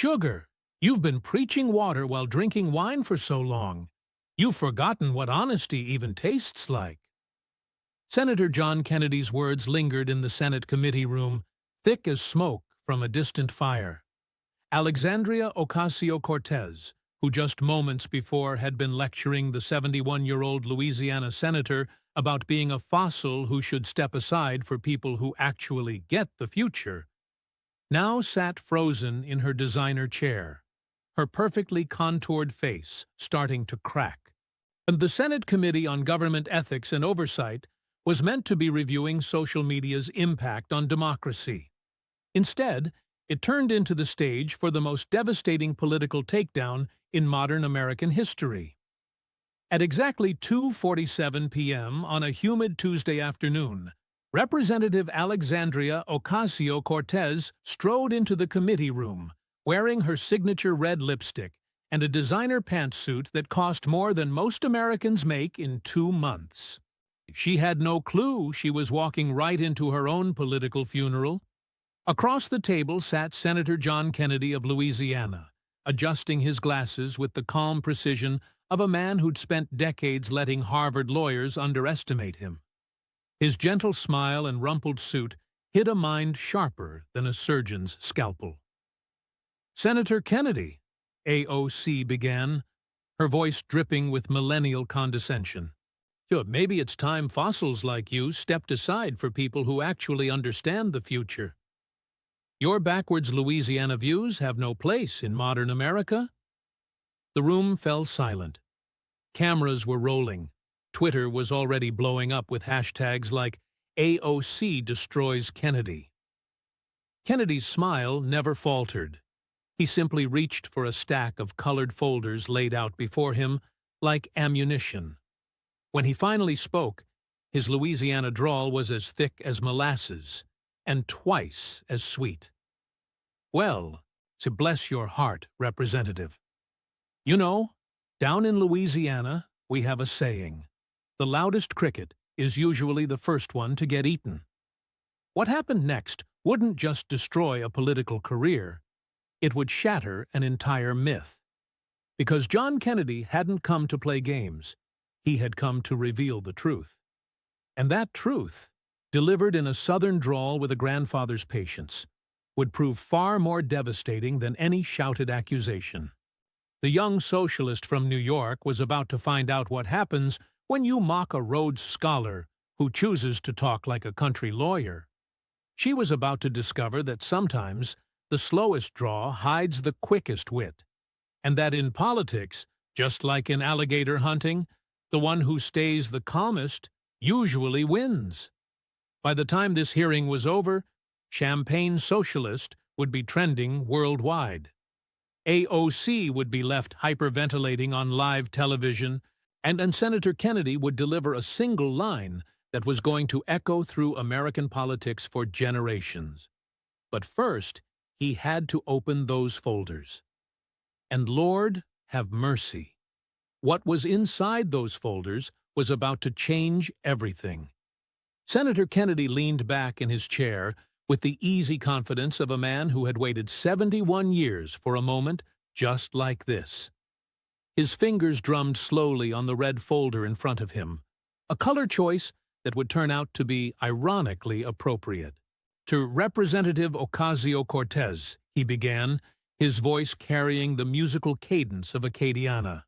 Sugar, you've been preaching water while drinking wine for so long. You've forgotten what honesty even tastes like. Senator John Kennedy's words lingered in the Senate committee room, thick as smoke from a distant fire. Alexandria Ocasio-Cortez, who just moments before had been lecturing the 71-year-old Louisiana senator about being a fossil who should step aside for people who actually get the future, now sat frozen in her designer chair, her perfectly contoured face starting to crack. And the Senate Committee on Government Ethics and Oversight was meant to be reviewing social media's impact on democracy. Instead, it turned into the stage for the most devastating political takedown in modern American history. At exactly 2:47 p.m. on a humid Tuesday afternoon, Representative Alexandria Ocasio-Cortez strode into the committee room, wearing her signature red lipstick and a designer pantsuit that cost more than most Americans make in 2 months. She had no clue she was walking right into her own political funeral. Across the table sat Senator John Kennedy of Louisiana, adjusting his glasses with the calm precision of a man who'd spent decades letting Harvard lawyers underestimate him. His gentle smile and rumpled suit hid a mind sharper than a surgeon's scalpel. "Senator Kennedy," AOC began, her voice dripping with millennial condescension. "Sure, maybe it's time fossils like you stepped aside for people who actually understand the future. Your backwards Louisiana views have no place in modern America." The room fell silent. Cameras were rolling. Twitter was already blowing up with hashtags like AOC destroys Kennedy. Kennedy's smile never faltered. He simply reached for a stack of colored folders laid out before him like ammunition. When he finally spoke, his Louisiana drawl was as thick as molasses and twice as sweet. "Well, to bless your heart, Representative. You know, down in Louisiana, we have a saying. The loudest cricket is usually the first one to get eaten." What happened next wouldn't just destroy a political career. It would shatter an entire myth. Because John Kennedy hadn't come to play games. He had come to reveal the truth. And that truth, delivered in a southern drawl with a grandfather's patience, would prove far more devastating than any shouted accusation. The young socialist from New York was about to find out what happens when you mock a Rhodes Scholar who chooses to talk like a country lawyer. She was about to discover that sometimes the slowest draw hides the quickest wit, and that in politics, just like in alligator hunting, the one who stays the calmest usually wins. By the time this hearing was over, Champagne Socialist would be trending worldwide. AOC would be left hyperventilating on live television, and Senator Kennedy would deliver a single line that was going to echo through American politics for generations. But first, he had to open those folders. And Lord, have mercy. What was inside those folders was about to change everything. Senator Kennedy leaned back in his chair with the easy confidence of a man who had waited 71 years for a moment just like this. His fingers drummed slowly on the red folder in front of him, a color choice that would turn out to be ironically appropriate. "To Representative Ocasio-Cortez," he began, his voice carrying the musical cadence of Acadiana.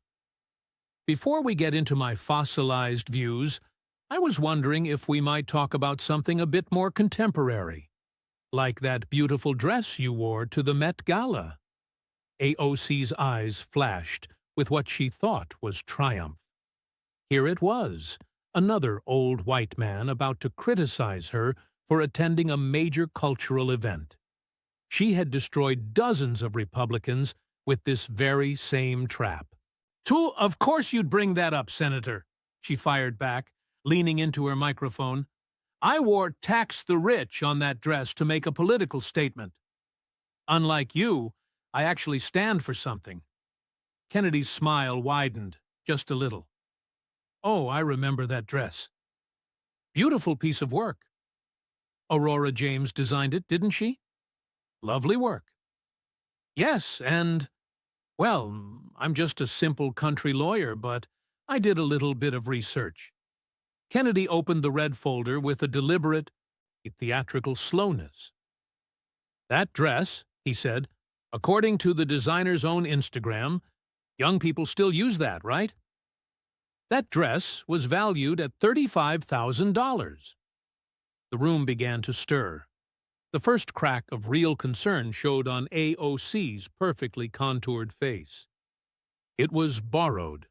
"Before we get into my fossilized views, I was wondering if we might talk about something a bit more contemporary, like that beautiful dress you wore to the Met Gala." AOC's eyes flashed with what she thought was triumph. Here it was, another old white man about to criticize her for attending a major cultural event. She had destroyed dozens of Republicans with this very same trap. Of course you'd bring that up, Senator," she fired back, leaning into her microphone. "I wore Tax the Rich on that dress to make a political statement. Unlike you, I actually stand for something." Kennedy's smile widened, just a little. "Oh, I remember that dress. Beautiful piece of work. Aurora James designed it, didn't she? Lovely work." Yes, and, well, I'm just a simple country lawyer, but I did a little bit of research. Kennedy opened the red folder with a deliberate, theatrical slowness. That dress, he said, according to the designer's own Instagram, young people still use that, right? That dress was valued at $35,000. The room began to stir. The first crack of real concern showed on AOC's perfectly contoured face. It was borrowed.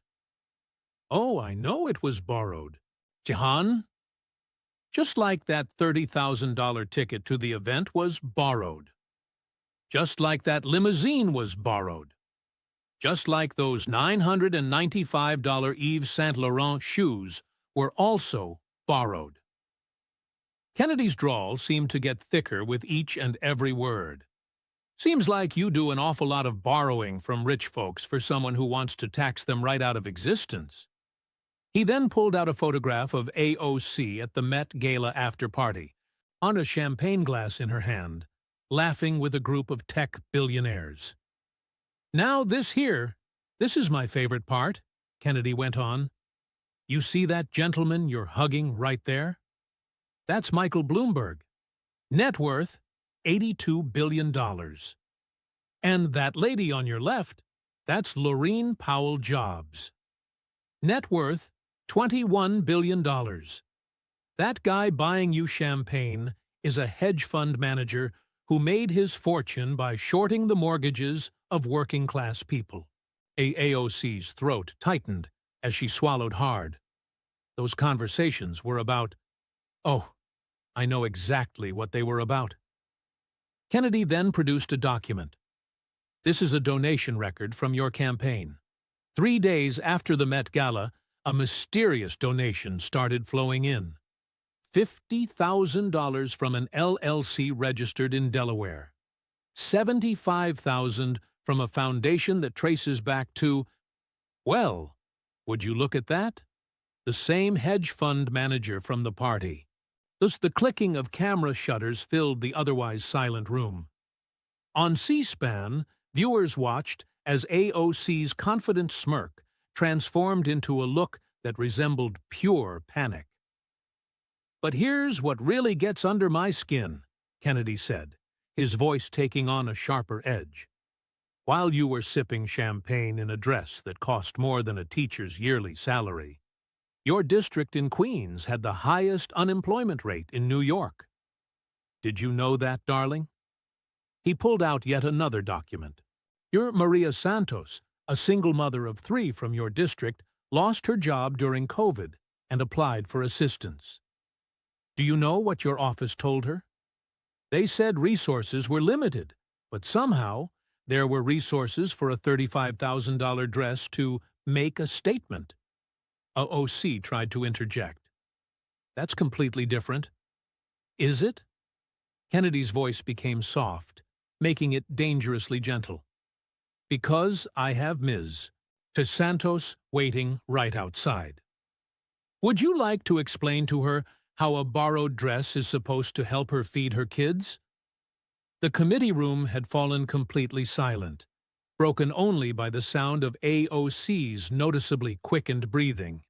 Oh, I know it was borrowed. Jahan? Just like that $30,000 ticket to the event was borrowed. Just like that limousine was borrowed. Just like those $995 Yves Saint Laurent shoes were also borrowed. Kennedy's drawl seemed to get thicker with each and every word. Seems like you do an awful lot of borrowing from rich folks for someone who wants to tax them right out of existence. He then pulled out a photograph of AOC at the Met Gala after-party, on a champagne glass in her hand, laughing with a group of tech billionaires. Now this is my favorite part, Kennedy went on. You see that gentleman you're hugging right there? That's Michael Bloomberg. Net worth, $82 billion. And that lady on your left, that's Laurene Powell Jobs. Net worth, $21 billion. That guy buying you champagne is a hedge fund manager who made his fortune by shorting the mortgages of working-class people. AOC's throat tightened as she swallowed hard. Those conversations were about... Oh, I know exactly what they were about. Kennedy then produced a document. This is a donation record from your campaign. 3 days after the Met Gala, a mysterious donation started flowing in. $50,000 from an LLC registered in Delaware. $75,000 from a foundation that traces back to, well, would you look at that? The same hedge fund manager from the party. Thus the clicking of camera shutters filled the otherwise silent room. On C-SPAN, viewers watched as AOC's confident smirk transformed into a look that resembled pure panic. But here's what really gets under my skin, Kennedy said, his voice taking on a sharper edge. While you were sipping champagne in a dress that cost more than a teacher's yearly salary, your district in Queens had the highest unemployment rate in New York. Did you know that, darling? He pulled out yet another document. Your Maria Santos, a single mother of 3 from your district, lost her job during COVID and applied for assistance. Do you know what your office told her? They said resources were limited, but somehow there were resources for a $35,000 dress to make a statement. AOC tried to interject. That's completely different. Is it? Kennedy's voice became soft, making it dangerously gentle. Because I have Ms. Santos waiting right outside. Would you like to explain to her how a borrowed dress is supposed to help her feed her kids? The committee room had fallen completely silent, broken only by the sound of AOC's noticeably quickened breathing.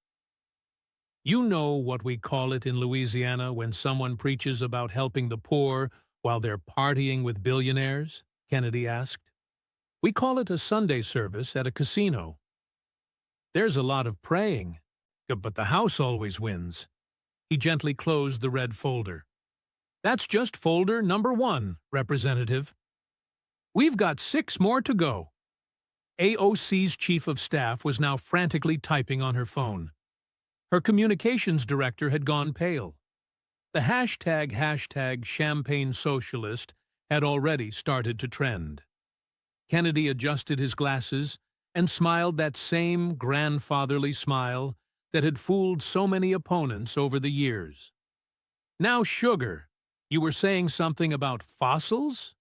You know what we call it in Louisiana when someone preaches about helping the poor while they're partying with billionaires? Kennedy asked. We call it a Sunday service at a casino. There's a lot of praying, but the house always wins. He gently closed the red folder. That's just folder number 1, Representative. We've got 6 more to go. AOC's chief of staff was now frantically typing on her phone. Her communications director had gone pale. The hashtag champagne socialist had already started to trend. Kennedy adjusted his glasses and smiled that same grandfatherly smile that had fooled so many opponents over the years. Now, sugar, you were saying something about fossils?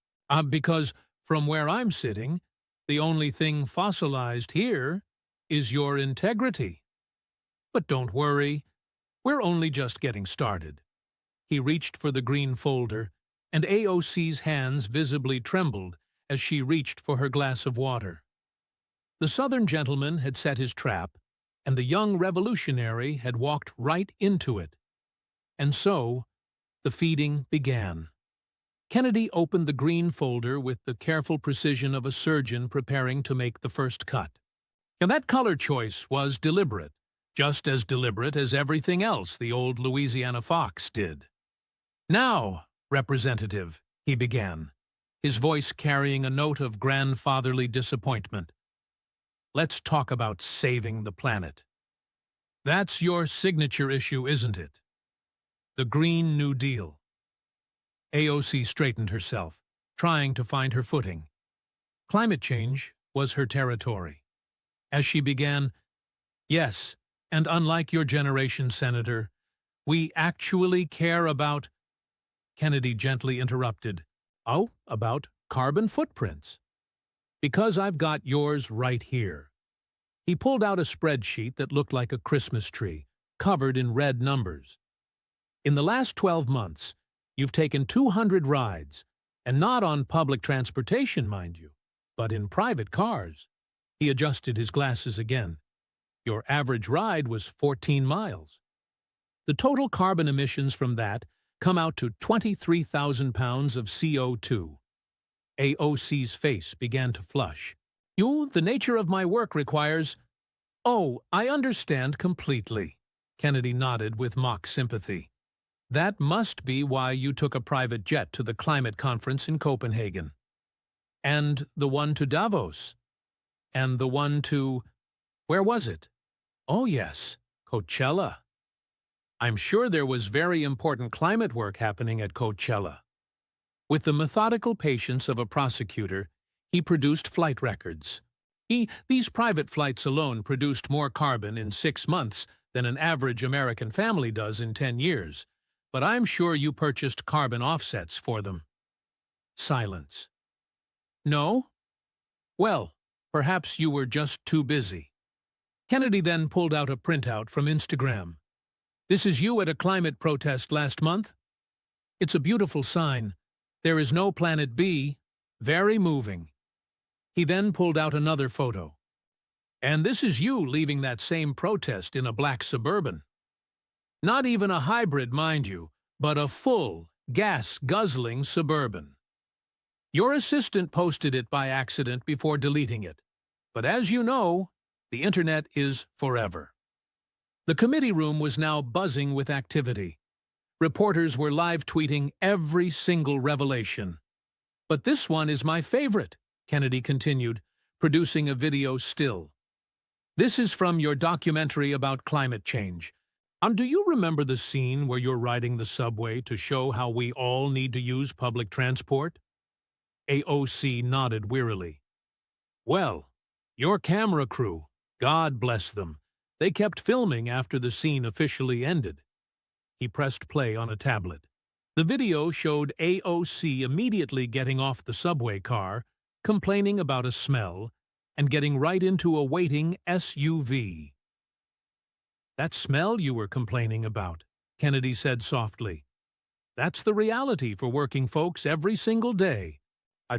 Because from where I'm sitting, the only thing fossilized here is your integrity. But don't worry, we're only just getting started. He reached for the green folder, and AOC's hands visibly trembled as she reached for her glass of water. The Southern gentleman had set his trap, and the young revolutionary had walked right into it. And so, the feeding began. Kennedy opened the green folder with the careful precision of a surgeon preparing to make the first cut. And that color choice was deliberate, just as deliberate as everything else the old Louisiana fox did. "Now, Representative," he began, his voice carrying a note of grandfatherly disappointment, "let's talk about saving the planet. That's your signature issue, isn't it? The Green New Deal." AOC straightened herself, trying to find her footing. Climate change was her territory. As she began, "Yes, and unlike your generation, Senator, we actually care about—" Kennedy gently interrupted. "Oh, about carbon footprints. Because I've got yours right here." He pulled out a spreadsheet that looked like a Christmas tree, covered in red numbers. "In the last 12 months, you've taken 200 rides, and not on public transportation, mind you, but in private cars." He adjusted his glasses again. "Your average ride was 14 miles. The total carbon emissions from that come out to 23,000 pounds of CO2. AOC's face began to flush. The nature of my work requires—" "Oh, I understand completely," Kennedy nodded with mock sympathy. "That must be why you took a private jet to the climate conference in Copenhagen. And the one to Davos. And the one to— where was it? Oh yes, Coachella. I'm sure there was very important climate work happening at Coachella." With the methodical patience of a prosecutor, he produced flight records. These private flights alone produced more carbon in 6 months than an average American family does in 10 years, but I'm sure you purchased carbon offsets for them." Silence. "No? Well, perhaps you were just too busy." Kennedy then pulled out a printout from Instagram. "This is you at a climate protest last month? It's a beautiful sign. There is no planet B. Very moving." He then pulled out another photo. "And this is you leaving that same protest in a black Suburban. Not even a hybrid, mind you, but a full, gas-guzzling Suburban. Your assistant posted it by accident before deleting it. But as you know, the internet is forever." The committee room was now buzzing with activity. Reporters were live tweeting every single revelation. "But this one is my favorite," Kennedy continued, producing a video still. "This is from your documentary about climate change. Do you remember the scene where you're riding the subway to show how we all need to use public transport?" AOC nodded wearily. "Well, your camera crew, God bless them, they kept filming after the scene officially ended." He pressed play on a tablet. The video showed AOC immediately getting off the subway car, complaining about a smell, and getting right into a waiting SUV. "That smell you were complaining about," Kennedy said softly. "That's the reality for working folks every single day,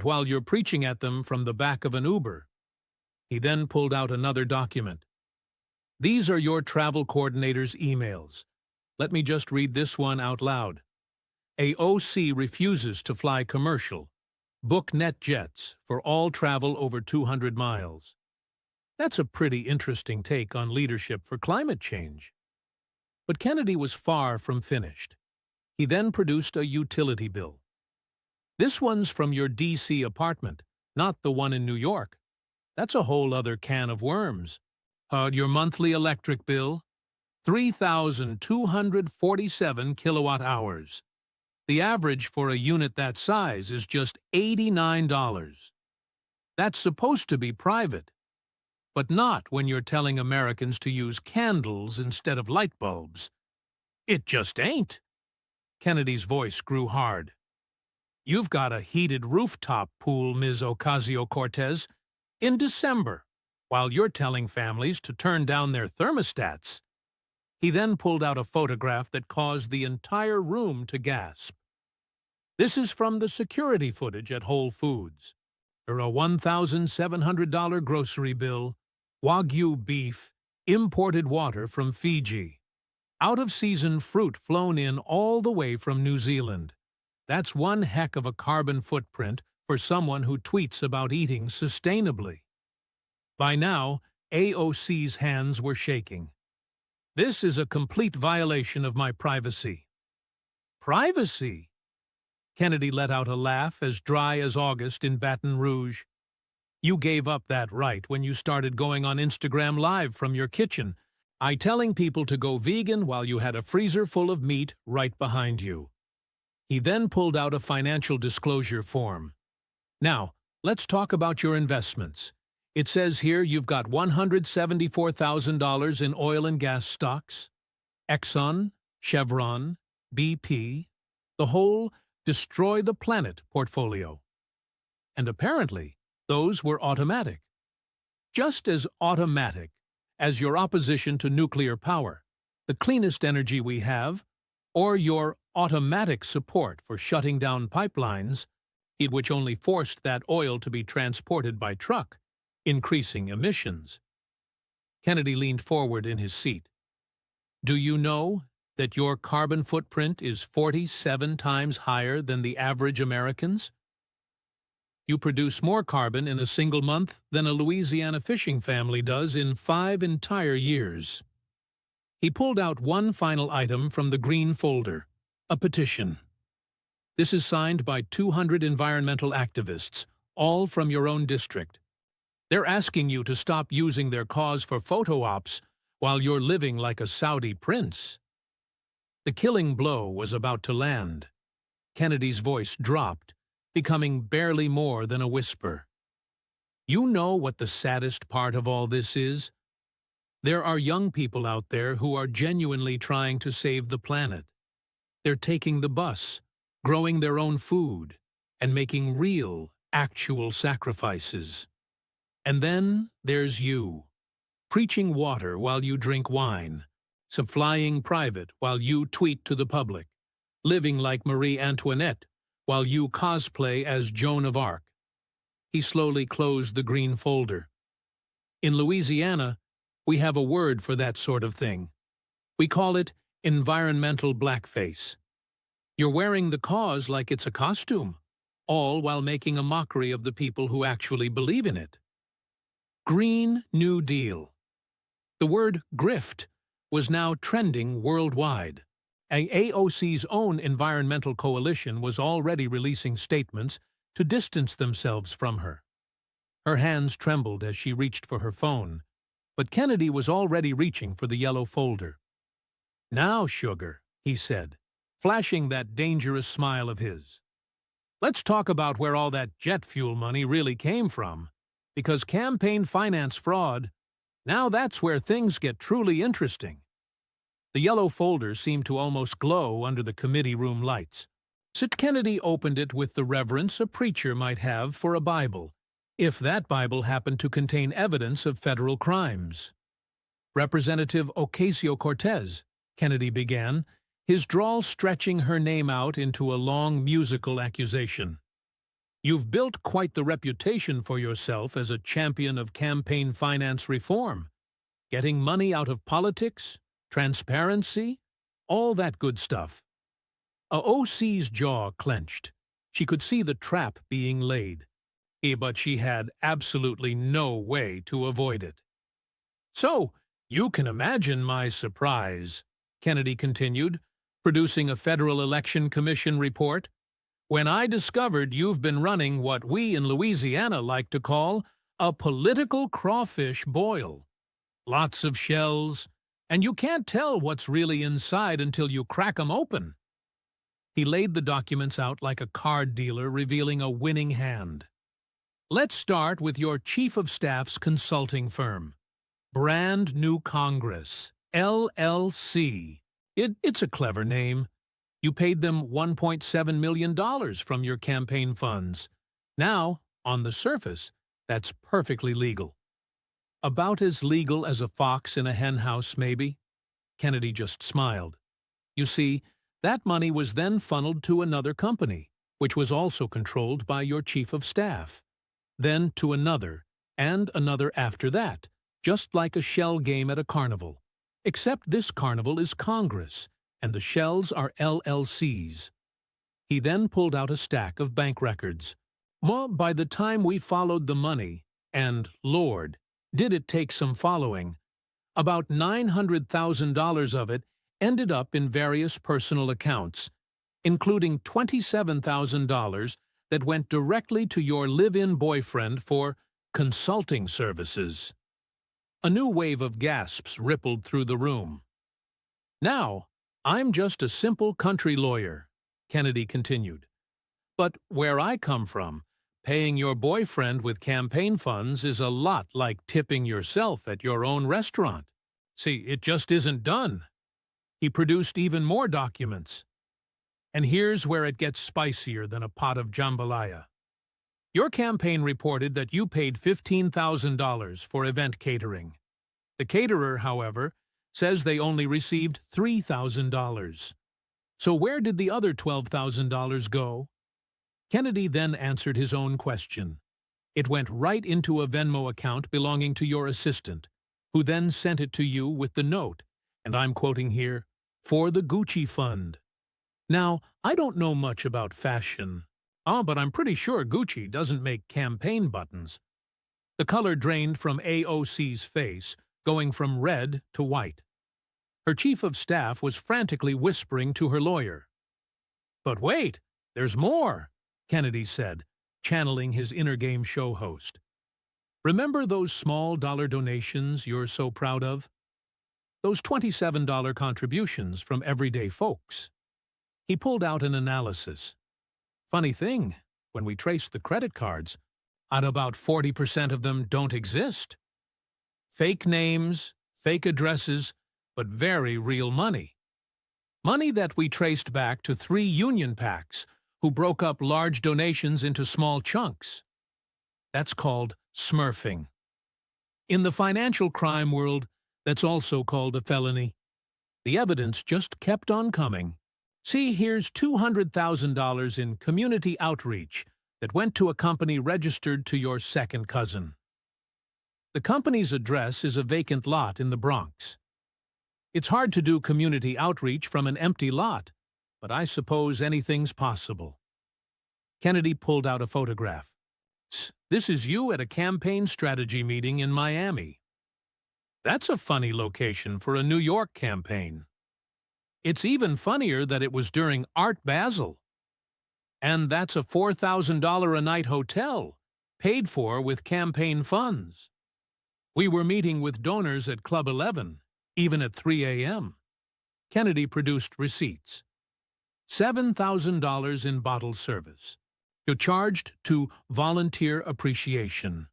while you're preaching at them from the back of an Uber." He then pulled out another document. "These are your travel coordinator's emails. Let me just read this one out loud. AOC refuses to fly commercial. Book net jets for all travel over 200 miles. That's a pretty interesting take on leadership for climate change." But Kennedy was far from finished. He then produced a utility bill. "This one's from your D.C. apartment, not the one in New York. That's a whole other can of worms. Your monthly electric bill? 3,247 kilowatt-hours. The average for a unit that size is just $89. That's supposed to be private, but not when you're telling Americans to use candles instead of light bulbs. It just ain't." Kennedy's voice grew hard. "You've got a heated rooftop pool, Ms. Ocasio-Cortez, in December, while you're telling families to turn down their thermostats." He then pulled out a photograph that caused the entire room to gasp. "This is from the security footage at Whole Foods. or a $1,700 grocery bill, Wagyu beef, imported water from Fiji, out-of-season fruit flown in all the way from New Zealand. That's one heck of a carbon footprint for someone who tweets about eating sustainably. By now, AOC's hands were shaking. This is a complete violation of my privacy. Privacy? Kennedy let out a laugh as dry as August in Baton Rouge. You gave up that right when you started going on Instagram Live from your kitchen, telling people to go vegan while you had a freezer full of meat right behind you. He then pulled out a financial disclosure form. Now, let's talk about your investments. It says here you've got $174,000 in oil and gas stocks, Exxon, Chevron, BP, the whole Destroy the Planet portfolio. And apparently, those were automatic. Just as automatic as your opposition to nuclear power, the cleanest energy we have, or your automatic support for shutting down pipelines, which only forced that oil to be transported by truck, increasing emissions. Kennedy leaned forward in his seat. Do you know that your carbon footprint is 47 times higher than the average American's? You produce more carbon in a single month than a Louisiana fishing family does in 5 entire years. He pulled out one final item from the green folder, a petition. This is signed by 200 environmental activists, all from your own district. They're asking you to stop using their cause for photo ops while you're living like a Saudi prince. The killing blow was about to land. Kennedy's voice dropped, becoming barely more than a whisper. You know what the saddest part of all this is? There are young people out there who are genuinely trying to save the planet. They're taking the bus, growing their own food, and making real, actual sacrifices. And then there's you, preaching water while you drink wine, flying private while you tweet to the public, living like Marie Antoinette while you cosplay as Joan of Arc. He slowly closed the green folder. In Louisiana, we have a word for that sort of thing. We call it environmental blackface. You're wearing the cause like it's a costume, all while making a mockery of the people who actually believe in it. Green New Deal. The word grift was now trending worldwide. AOC's own environmental coalition was already releasing statements to distance themselves from her. Her hands trembled as she reached for her phone, but Kennedy was already reaching for the yellow folder. Now, sugar, he said, flashing that dangerous smile of his. Let's talk about where all that jet fuel money really came from. Because campaign finance fraud, now that's where things get truly interesting. The yellow folder seemed to almost glow under the committee room lights. Kennedy opened it with the reverence a preacher might have for a Bible, if that Bible happened to contain evidence of federal crimes. Representative Ocasio-Cortez, Kennedy began, his drawl stretching her name out into a long musical accusation. You've built quite the reputation for yourself as a champion of campaign finance reform, getting money out of politics, transparency, all that good stuff. AOC's jaw clenched. She could see the trap being laid, but she had absolutely no way to avoid it. So, you can imagine my surprise, Kennedy continued, producing a Federal Election Commission report, when I discovered you've been running what we in Louisiana like to call a political crawfish boil. Lots of shells, and you can't tell what's really inside until you crack 'em open. He laid the documents out like a card dealer revealing a winning hand. Let's start with your Chief of Staff's consulting firm, Brand New Congress, LLC. It's a clever name. You paid them $1.7 million from your campaign funds. Now, on the surface, that's perfectly legal. About as legal as a fox in a henhouse, maybe? Kennedy just smiled. You see, that money was then funneled to another company, which was also controlled by your chief of staff. then to another, and another after that, just like a shell game at a carnival. Except this carnival is Congress, and the shells are LLCs. He then pulled out a stack of bank records. Well, by the time we followed the money, and Lord, did it take some following, about $900,000 of it ended up in various personal accounts, including $27,000 that went directly to your live-in boyfriend for consulting services. A new wave of gasps rippled through the room. Now, I'm just a simple country lawyer, Kennedy continued. But where I come from, paying your boyfriend with campaign funds is a lot like tipping yourself at your own restaurant. See, it just isn't done. He produced even more documents. And here's where it gets spicier than a pot of jambalaya. Your campaign reported that you paid $15,000 for event catering. The caterer, however, says they only received $3,000. So where did the other $12,000 go? Kennedy then answered his own question. It went right into a Venmo account belonging to your assistant, who then sent it to you with the note, and I'm quoting here, "for the Gucci Fund." Now, I don't know much about fashion. But I'm pretty sure Gucci doesn't make campaign buttons. The color drained from AOC's face, going from red to white. Her chief of staff was frantically whispering to her lawyer. "But wait, there's more," Kennedy said, channeling his inner game show host. "Remember those small dollar donations you're so proud of? Those $27 contributions from everyday folks." He pulled out an analysis. Funny thing, when we traced the credit cards, about 40% of them don't exist. Fake names, fake addresses, but very real money. Money that we traced back to 3 union PACs who broke up large donations into small chunks. That's called smurfing. In the financial crime world, that's also called a felony. The evidence just kept on coming. See, here's $200,000 in community outreach that went to a company registered to your second cousin. The company's address is a vacant lot in the Bronx. It's hard to do community outreach from an empty lot, but I suppose anything's possible. Kennedy pulled out a photograph. This is you at a campaign strategy meeting in Miami. That's a funny location for a New York campaign. It's even funnier that it was during Art Basel. And that's a $4,000 a night hotel, paid for with campaign funds. We were meeting with donors at Club 11, even at 3 a.m. Kennedy produced receipts. $7,000 in bottle service. You charged to volunteer appreciation.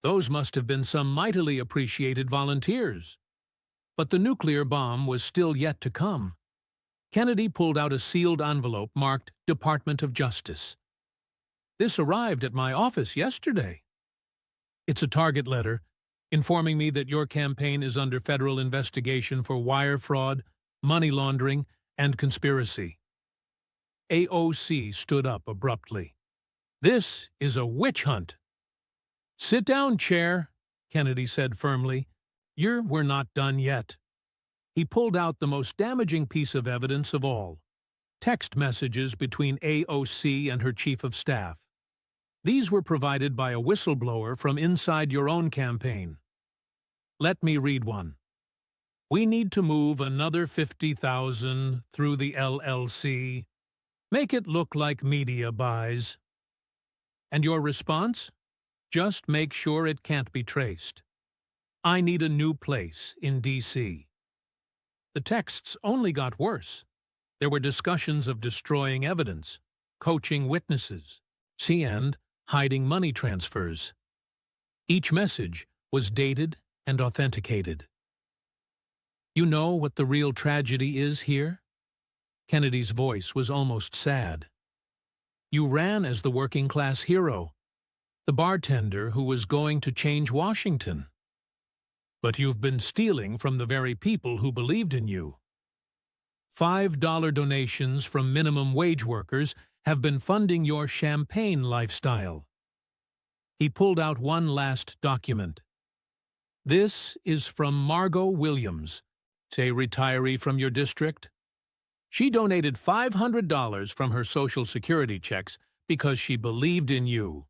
Those must have been some mightily appreciated volunteers. But the nuclear bomb was still yet to come. Kennedy pulled out a sealed envelope marked Department of Justice. This arrived at my office yesterday. It's a target letter informing me that your campaign is under federal investigation for wire fraud, money laundering, and conspiracy. AOC stood up abruptly. This is a witch hunt. Sit down, Chair, Kennedy said firmly. We're not done yet. He pulled out the most damaging piece of evidence of all. Text messages between AOC and her chief of staff. These were provided by a whistleblower from inside your own campaign. Let me read one. We need to move another $50,000 through the LLC. Make it look like media buys. And your response? Just make sure it can't be traced. I need a new place in D.C. The texts only got worse. There were discussions of destroying evidence, coaching witnesses, and hiding money transfers. Each message was dated and authenticated. You know what the real tragedy is here? Kennedy's voice was almost sad. You ran as the working-class hero, the bartender who was going to change Washington. But you've been stealing from the very people who believed in you. $5 donations from minimum wage workers have been funding your champagne lifestyle. He pulled out one last document. This is from Margot Williams, a retiree from your district. She donated $500 from her Social Security checks because she believed in you.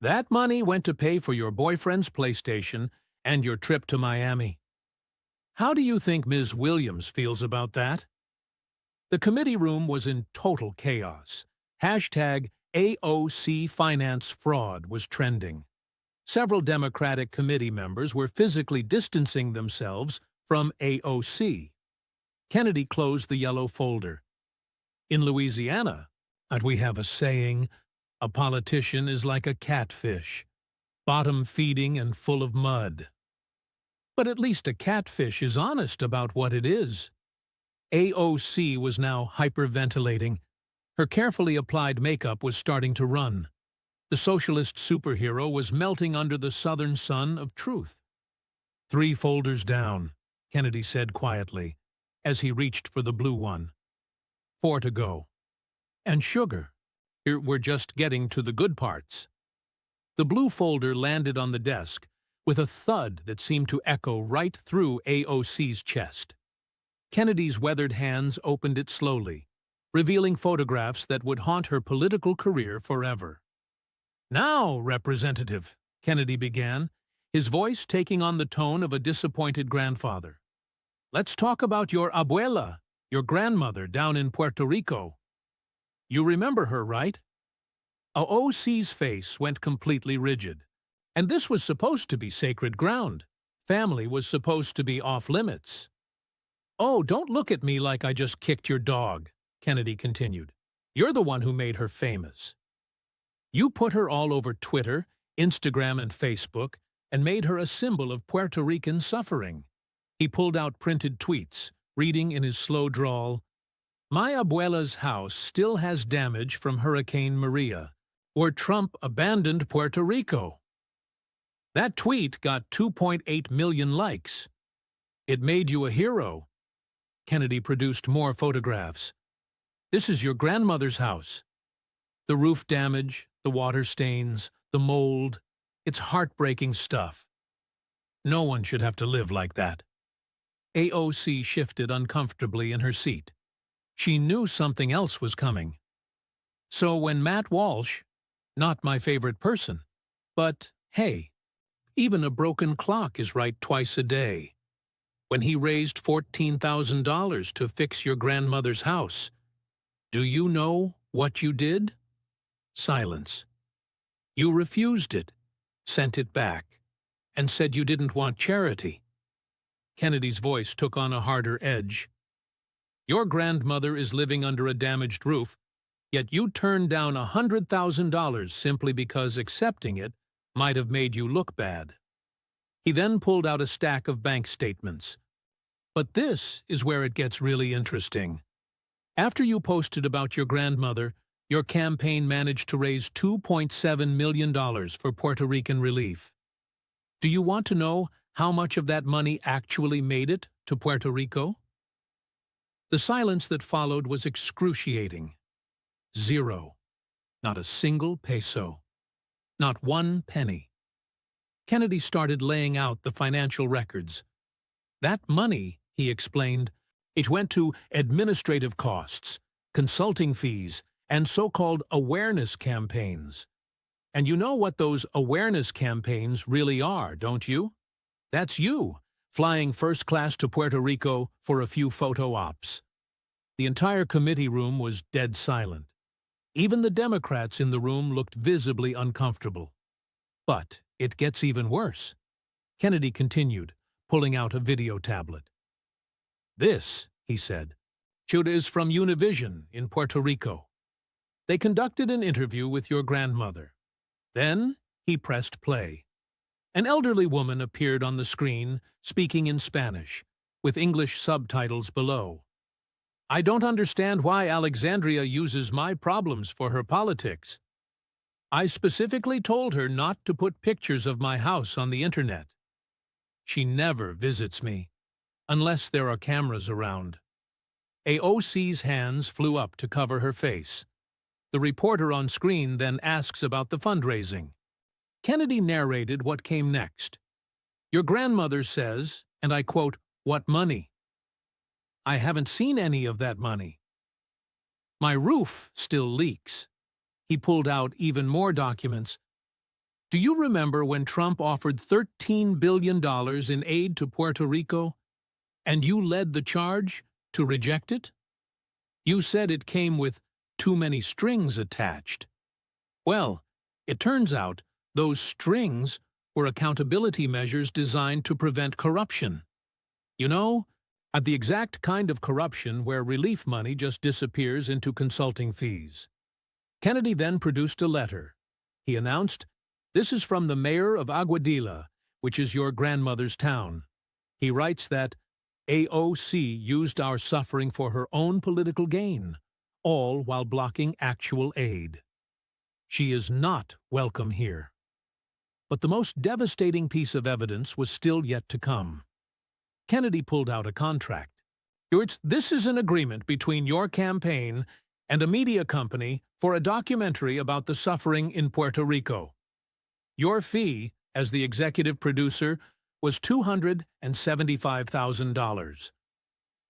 That money went to pay for your boyfriend's PlayStation and your trip to Miami. How do you think Ms. Williams feels about that? The committee room was in total chaos. Hashtag AOC finance fraud was trending. Several Democratic committee members were physically distancing themselves from AOC. Kennedy closed the yellow folder. In Louisiana, we have a saying, a politician is like a catfish, bottom-feeding and full of mud. But at least a catfish is honest about what it is. AOC was now hyperventilating. Her carefully applied makeup was starting to run. The socialist superhero was melting under the southern sun of truth. 3 folders down, Kennedy said quietly, as he reached for the blue one. 4 to go. And sugar. Here we're just getting to the good parts. The blue folder landed on the desk with a thud that seemed to echo right through AOC's chest. Kennedy's weathered hands opened it slowly, revealing photographs that would haunt her political career forever. Now, Representative, Kennedy began, his voice taking on the tone of a disappointed grandfather. Let's talk about your abuela, your grandmother down in Puerto Rico. You remember her, right? AOC's face went completely rigid. And this was supposed to be sacred ground. Family was supposed to be off-limits. Oh, don't look at me like I just kicked your dog, Kennedy continued. You're the one who made her famous. You put her all over Twitter, Instagram, and Facebook, and made her a symbol of Puerto Rican suffering. He pulled out printed tweets, reading in his slow drawl, My abuela's house still has damage from Hurricane Maria, or Trump abandoned Puerto Rico. That tweet got 2.8 million likes. It made you a hero. Kennedy produced more photographs. This is your grandmother's house. The roof damage, the water stains, the mold. It's heartbreaking stuff. No one should have to live like that. AOC shifted uncomfortably in her seat. She knew something else was coming. So when Matt Walsh, not my favorite person, but hey, even a broken clock is right twice a day. When he raised $14,000 to fix your grandmother's house, do you know what you did? Silence. You refused it, sent it back, and said you didn't want charity. Kennedy's voice took on a harder edge. Your grandmother is living under a damaged roof, yet you turned down $100,000 simply because accepting it might have made you look bad. He then pulled out a stack of bank statements. But this is where it gets really interesting. After you posted about your grandmother, your campaign managed to raise $2.7 million for Puerto Rican relief. Do you want to know how much of that money actually made it to Puerto Rico? The silence that followed was excruciating. 0. Not a single peso. Not 1 penny. Kennedy started laying out the financial records. That money, he explained, it went to administrative costs, consulting fees, and so-called awareness campaigns. And you know what those awareness campaigns really are, don't you? That's you, flying first class to Puerto Rico for a few photo ops. The entire committee room was dead silent. Even the Democrats in the room looked visibly uncomfortable. But it gets even worse. Kennedy continued, pulling out a video tablet. This, he said, is from Univision in Puerto Rico. They conducted an interview with your grandmother. Then he pressed play. An elderly woman appeared on the screen, speaking in Spanish, with English subtitles below. I don't understand why Alexandria uses my problems for her politics. I specifically told her not to put pictures of my house on the internet. She never visits me, unless there are cameras around. AOC's hands flew up to cover her face. The reporter on screen then asks about the fundraising. Kennedy narrated what came next. Your grandmother says, and I quote, "What money? I haven't seen any of that money. My roof still leaks." He pulled out even more documents. Do you remember when Trump offered $13 billion in aid to Puerto Rico, and you led the charge to reject it? You said it came with too many strings attached. Well, it turns out those strings were accountability measures designed to prevent corruption. You know, at the exact kind of corruption where relief money just disappears into consulting fees. Kennedy then produced a letter. He announced, "This is from the mayor of Aguadilla, which is your grandmother's town." He writes that AOC used our suffering for her own political gain, all while blocking actual aid. She is not welcome here. But the most devastating piece of evidence was still yet to come. Kennedy pulled out a contract. This is an agreement between your campaign and a media company for a documentary about the suffering in Puerto Rico. Your fee, as the executive producer, was $275,000.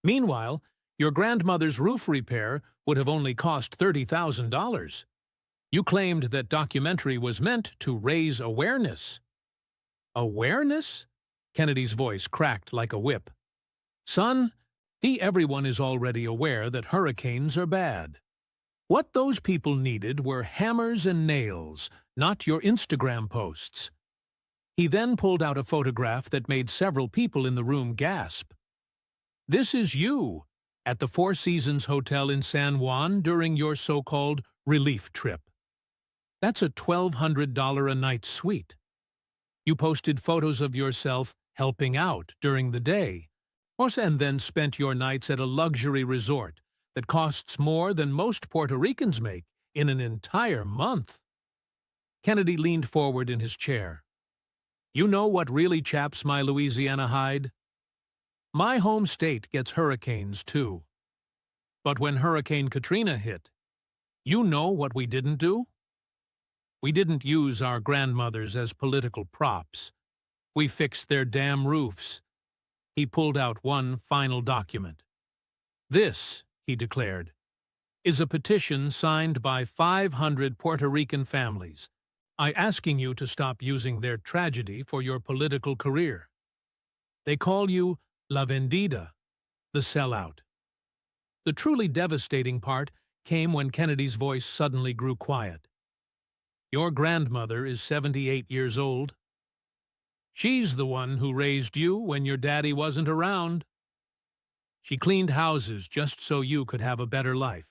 Meanwhile, your grandmother's roof repair would have only cost $30,000. You claimed that documentary was meant to raise awareness. Awareness? Kennedy's voice cracked like a whip. Son, everyone is already aware that hurricanes are bad. What those people needed were hammers and nails, not your Instagram posts. He then pulled out a photograph that made several people in the room gasp. This is you at the Four Seasons Hotel in San Juan during your so-called relief trip. That's a $1,200 a night suite. You posted photos of yourself helping out during the day, and then spent your nights at a luxury resort that costs more than most Puerto Ricans make in an entire month. Kennedy leaned forward in his chair. You know what really chaps my Louisiana hide? My home state gets hurricanes too. But when Hurricane Katrina hit, you know what we didn't do? We didn't use our grandmothers as political props. We fixed their damn roofs. He pulled out one final document. This, he declared, is a petition signed by 500 Puerto Rican families, asking you to stop using their tragedy for your political career. They call you La Vendida, the sellout. The truly devastating part came when Kennedy's voice suddenly grew quiet. Your grandmother is 78 years old. She's the one who raised you when your daddy wasn't around. She cleaned houses just so you could have a better life.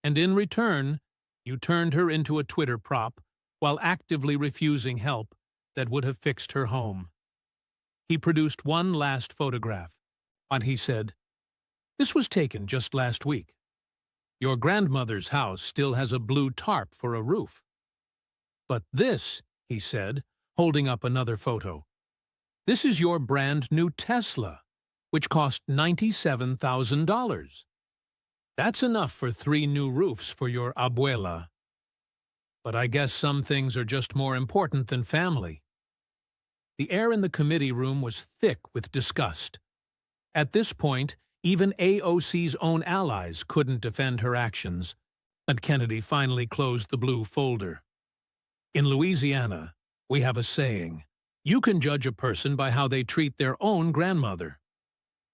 And in return, you turned her into a Twitter prop while actively refusing help that would have fixed her home. He produced one last photograph, and he said, "This was taken just last week. Your grandmother's house still has a blue tarp for a roof. But this," he said, holding up another photo, "this is your brand new Tesla, which cost $97,000. That's enough for 3 new roofs for your abuela. But I guess some things are just more important than family." The air in the committee room was thick with disgust. At this point, even AOC's own allies couldn't defend her actions, and Kennedy finally closed the blue folder. In Louisiana, we have a saying, you can judge a person by how they treat their own grandmother.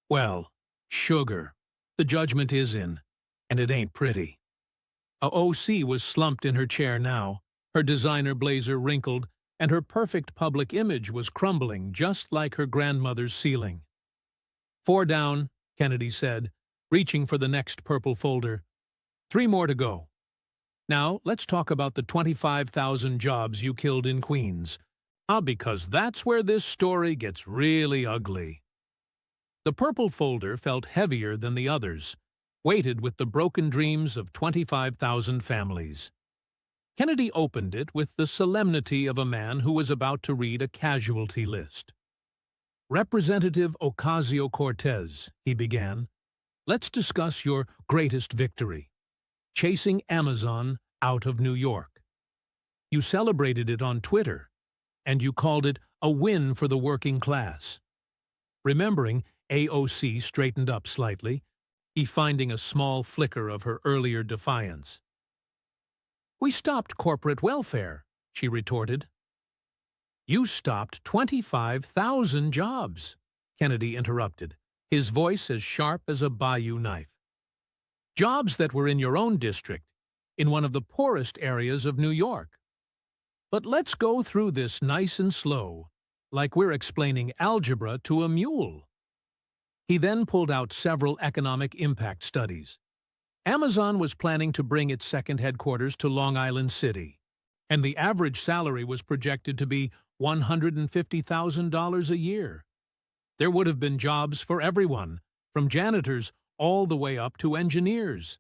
Well, sugar, the judgment is in, and it ain't pretty. AOC was slumped in her chair now, her designer blazer wrinkled, and her perfect public image was crumbling just like her grandmother's ceiling. 4 down, Kennedy said, reaching for the next purple folder. 3 more to go. Now, let's talk about the 25,000 jobs you killed in Queens. Because that's where this story gets really ugly. The purple folder felt heavier than the others, weighted with the broken dreams of 25,000 families. Kennedy opened it with the solemnity of a man who was about to read a casualty list. Representative Ocasio-Cortez, he began, let's discuss your greatest victory, chasing Amazon out of New York. You celebrated it on Twitter, and you called it a win for the working class. Remembering, AOC straightened up slightly, he finding a small flicker of her earlier defiance. "We stopped corporate welfare," she retorted. "You stopped 25,000 jobs," Kennedy interrupted, his voice as sharp as a bayou knife. "Jobs that were in your own district, in one of the poorest areas of New York. But let's go through this nice and slow, like we're explaining algebra to a mule." He then pulled out several economic impact studies. Amazon was planning to bring its second headquarters to Long Island City, and the average salary was projected to be $150,000 a year. There would have been jobs for everyone, from janitors all the way up to engineers.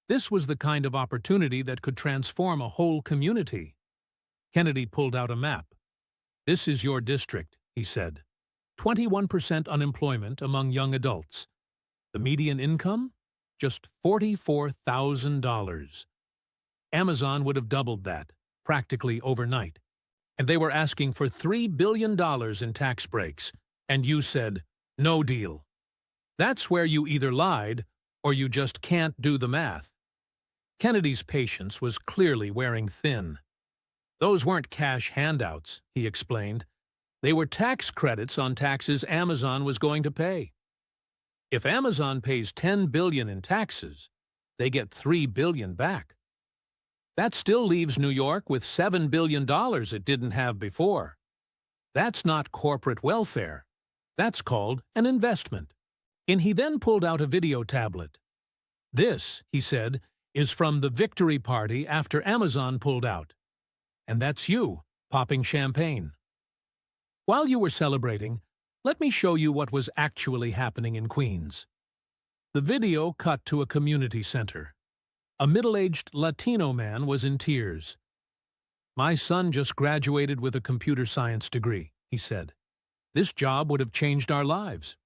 This was the kind of opportunity that could transform a whole community. Kennedy pulled out a map. "This is your district," he said. 21% unemployment among young adults. The median income? Just $44,000. Amazon would have doubled that, practically overnight. And they were asking for $3 billion in tax breaks, and you said, "No deal." That's where you either lied or you just can't do the math. Kennedy's patience was clearly wearing thin. "Those weren't cash handouts," he explained. "They were tax credits on taxes Amazon was going to pay. If Amazon pays $10 billion in taxes, they get $3 billion back. That still leaves New York with $7 billion it didn't have before. That's not corporate welfare. That's called an investment." And he then pulled out a video tablet. "This," he said, "is from the victory party after Amazon pulled out. And that's you, popping champagne. While you were celebrating, let me show you what was actually happening in Queens." The video cut to a community center. A middle-aged Latino man was in tears. "My son just graduated with a computer science degree," he said. "This job would have changed our lives.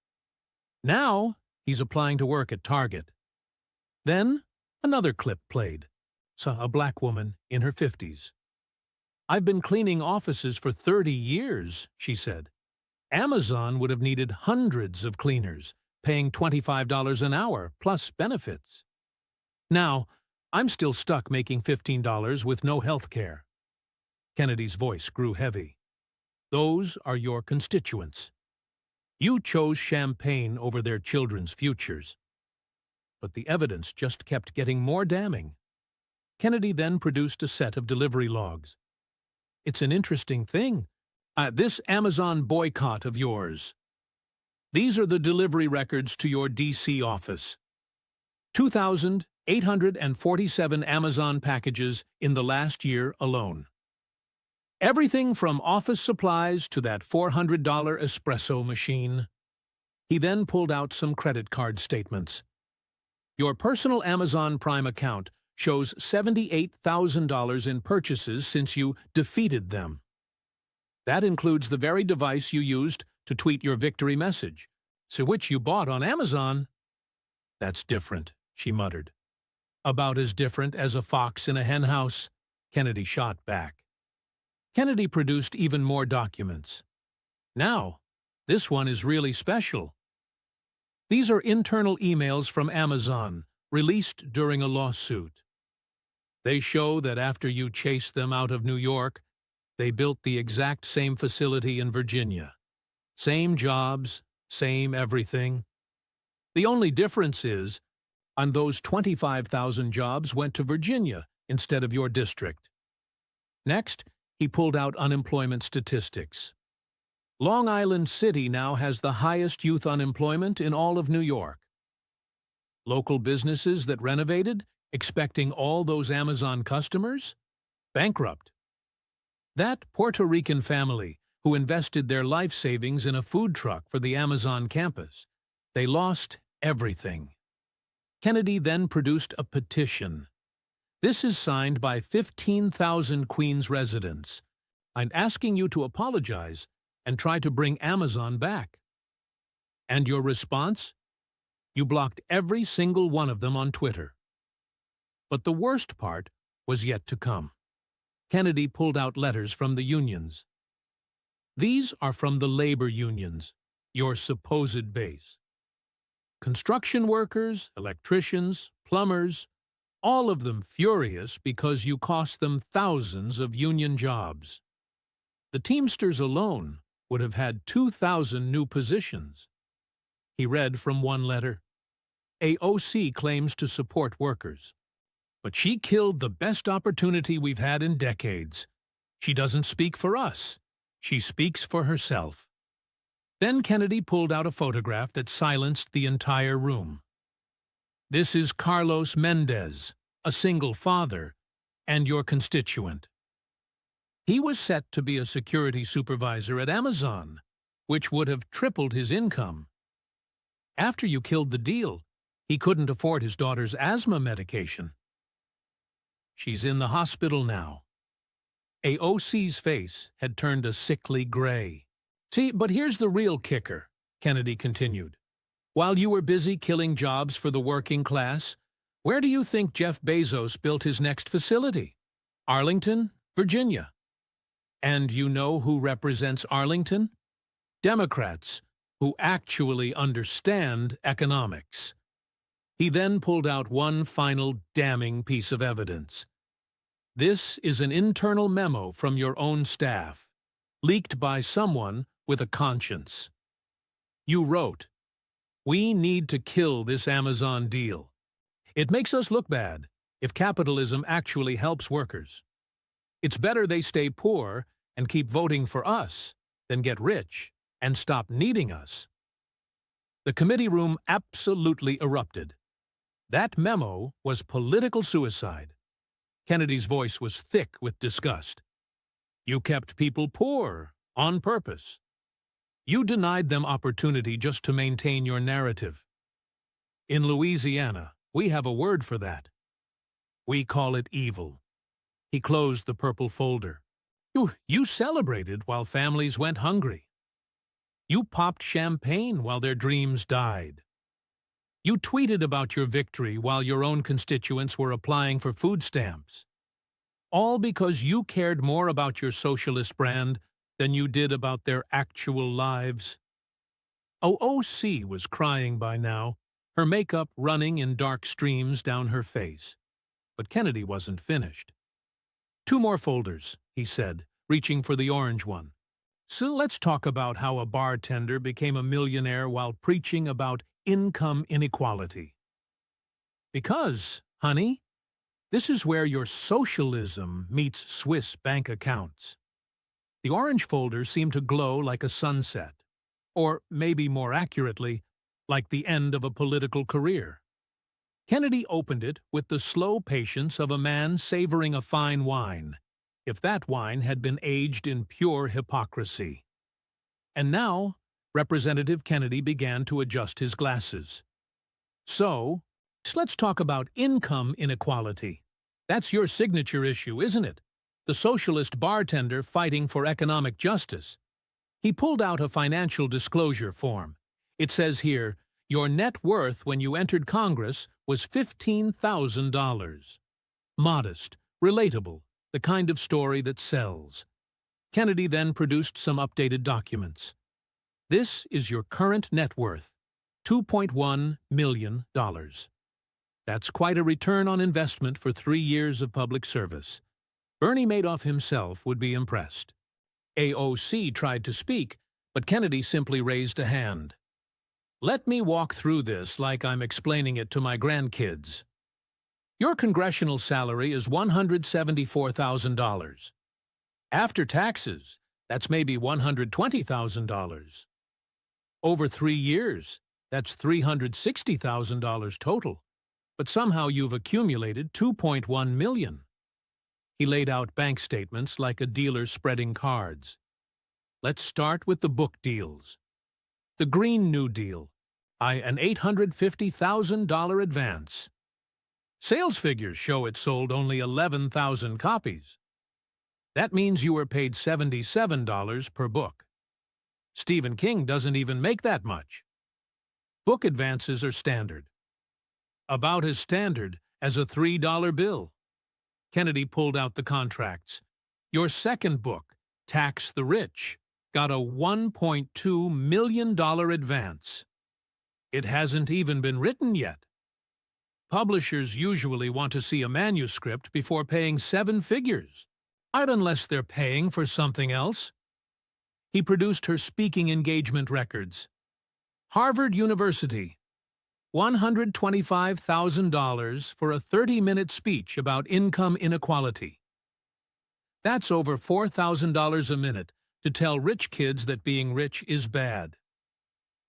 Now, he's applying to work at Target." Then, another clip played. Saw a black woman in her 50s. "I've been cleaning offices for 30 years, she said. "Amazon would have needed hundreds of cleaners, paying $25 an hour, plus benefits. Now, I'm still stuck making $15 with no health care." Kennedy's voice grew heavy. "Those are your constituents. You chose champagne over their children's futures." But the evidence just kept getting more damning. Kennedy then produced a set of delivery logs. "It's an interesting thing. This Amazon boycott of yours. These are the delivery records to your D.C. office. 2,847 Amazon packages in the last year alone. Everything from office supplies to that $400 espresso machine." He then pulled out some credit card statements. "Your personal Amazon Prime account shows $78,000 in purchases since you defeated them. That includes the very device you used to tweet your victory message, so which you bought on Amazon." "That's different," she muttered. "About as different as a fox in a henhouse," Kennedy shot back. Kennedy produced even more documents. "Now, this one is really special. These are internal emails from Amazon, released during a lawsuit. They show that after you chased them out of New York, they built the exact same facility in Virginia. Same jobs, same everything. The only difference is, on those 25,000 jobs went to Virginia instead of your district." Next, he pulled out unemployment statistics. Long Island City now has the highest youth unemployment in all of New York. Local businesses that renovated, expecting all those Amazon customers? Bankrupt. That Puerto Rican family who invested their life savings in a food truck for the Amazon campus, they lost everything. Kennedy then produced a petition. This is signed by 15,000 Queens residents. I'm asking you to apologize and try to bring Amazon back. And your response? You blocked every single one of them on Twitter. But the worst part was yet to come. Kennedy pulled out letters from the unions. These are from the labor unions, your supposed base. Construction workers, electricians, plumbers, all of them furious because you cost them thousands of union jobs. The Teamsters alone would have had 2,000 new positions. He read from one letter. AOC claims to support workers. But she killed the best opportunity we've had in decades. She doesn't speak for us. She speaks for herself. Then Kennedy pulled out a photograph that silenced the entire room. This is Carlos Mendez, a single father, and your constituent. He was set to be a security supervisor at Amazon, which would have tripled his income. After you killed the deal, he couldn't afford his daughter's asthma medication. She's in the hospital now. AOC's face had turned a sickly gray. See, but here's the real kicker, Kennedy continued. While you were busy killing jobs for the working class, where do you think Jeff Bezos built his next facility? Arlington, Virginia. And you know who represents Arlington? Democrats, who actually understand economics. He then pulled out one final damning piece of evidence. This is an internal memo from your own staff, leaked by someone with a conscience. You wrote, "We need to kill this Amazon deal. It makes us look bad if capitalism actually helps workers. It's better they stay poor and keep voting for us than get rich and stop needing us." The committee room absolutely erupted. That memo was political suicide. Kennedy's voice was thick with disgust. You kept people poor on purpose. You denied them opportunity just to maintain your narrative. In Louisiana, we have a word for that. We call it evil. He closed the purple folder. You celebrated while families went hungry. You popped champagne while their dreams died. You tweeted about your victory while your own constituents were applying for food stamps. All because you cared more about your socialist brand than you did about their actual lives. AOC was crying by now, her makeup running in dark streams down her face. But Kennedy wasn't finished. 2 more folders, he said, reaching for the orange one. So let's talk about how a bartender became a millionaire while preaching about income inequality. Because, honey, this is where your socialism meets Swiss bank accounts. The orange folder seemed to glow like a sunset, or maybe more accurately, like the end of a political career. Kennedy opened it with the slow patience of a man savoring a fine wine, if that wine had been aged in pure hypocrisy. And now, Representative Kennedy began to adjust his glasses. So, let's talk about income inequality. That's your signature issue, isn't it? The socialist bartender fighting for economic justice. He pulled out a financial disclosure form. It says here, your net worth when you entered Congress was $15,000. Modest, relatable, the kind of story that sells. Kennedy then produced some updated documents. This is your current net worth, $2.1 million. That's quite a return on investment for 3 years of public service. Bernie Madoff himself would be impressed. AOC tried to speak, but Kennedy simply raised a hand. Let me walk through this like I'm explaining it to my grandkids. Your congressional salary is $174,000. After taxes, that's maybe $120,000. Over 3 years, that's $360,000 total. But somehow you've accumulated $2.1 million. He laid out bank statements like a dealer spreading cards. Let's start with the book deals. The Green New Deal. An $850,000 advance. Sales figures show it sold only 11,000 copies. That means you were paid $77 per book. Stephen King doesn't even make that much. Book advances are standard. About as standard as a $3 bill. Kennedy pulled out the contracts, Your second book, Tax the Rich, got a $1.2 million advance. It hasn't even been written yet. Publishers usually want to see a manuscript before paying seven figures, unless they're paying for something else. He produced her speaking engagement records. Harvard University, $125,000 for a 30-minute speech about income inequality. That's over $4,000 a minute to tell rich kids that being rich is bad.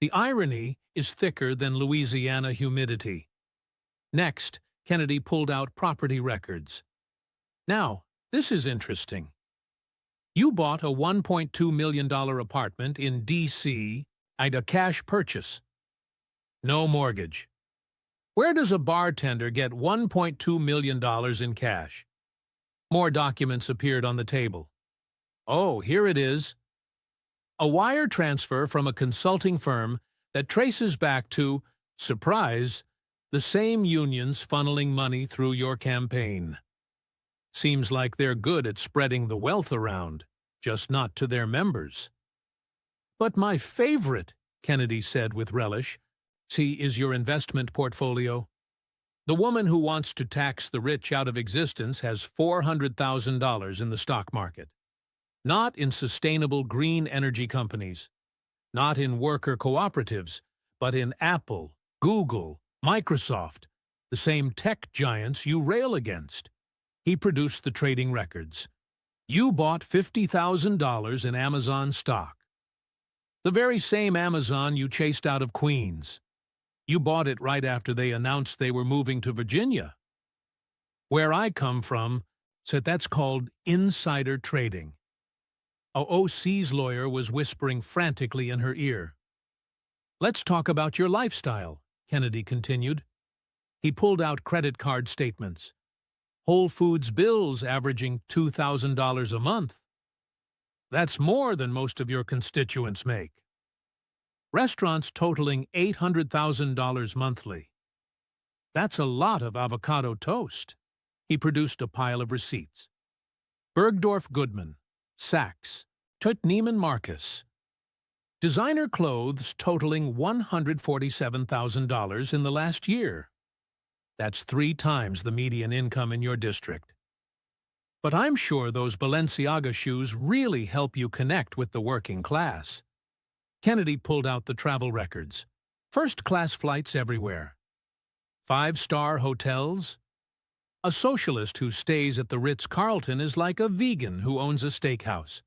The irony is thicker than Louisiana humidity. Next, Kennedy pulled out property records. Now, this is interesting. You bought a $1.2 million apartment in D.C. and a cash purchase. No mortgage. Where does a bartender get $1.2 million in cash? More documents appeared on the table. Oh, here it is. A wire transfer from a consulting firm that traces back to, surprise, the same unions funneling money through your campaign. Seems like they're good at spreading the wealth around, just not to their members. But my favorite, Kennedy said with relish, is your investment portfolio. The woman who wants to tax the rich out of existence has $400,000 in the stock market. Not in sustainable green energy companies, not in worker cooperatives, but in Apple, Google, Microsoft, the same tech giants you rail against. He produced the trading records. You bought $50,000 in Amazon stock. The very same Amazon you chased out of Queens. You bought it right after they announced they were moving to Virginia. Where I come from, that's called insider trading. AOC's lawyer was whispering frantically in her ear. Let's talk about your lifestyle, Kennedy continued. He pulled out credit card statements. Whole Foods bills averaging $2,000 a month. That's more than most of your constituents make. Restaurants totaling $800,000 monthly. That's a lot of avocado toast. He produced a pile of receipts. Bergdorf Goodman, Saks, Neiman Marcus. Designer clothes totaling $147,000 in the last year. That's 3 times the median income in your district. But I'm sure those Balenciaga shoes really help you connect with the working class. Kennedy pulled out the travel records. First-class flights everywhere. 5-star hotels. A socialist who stays at the Ritz-Carlton is like a vegan who owns a steakhouse.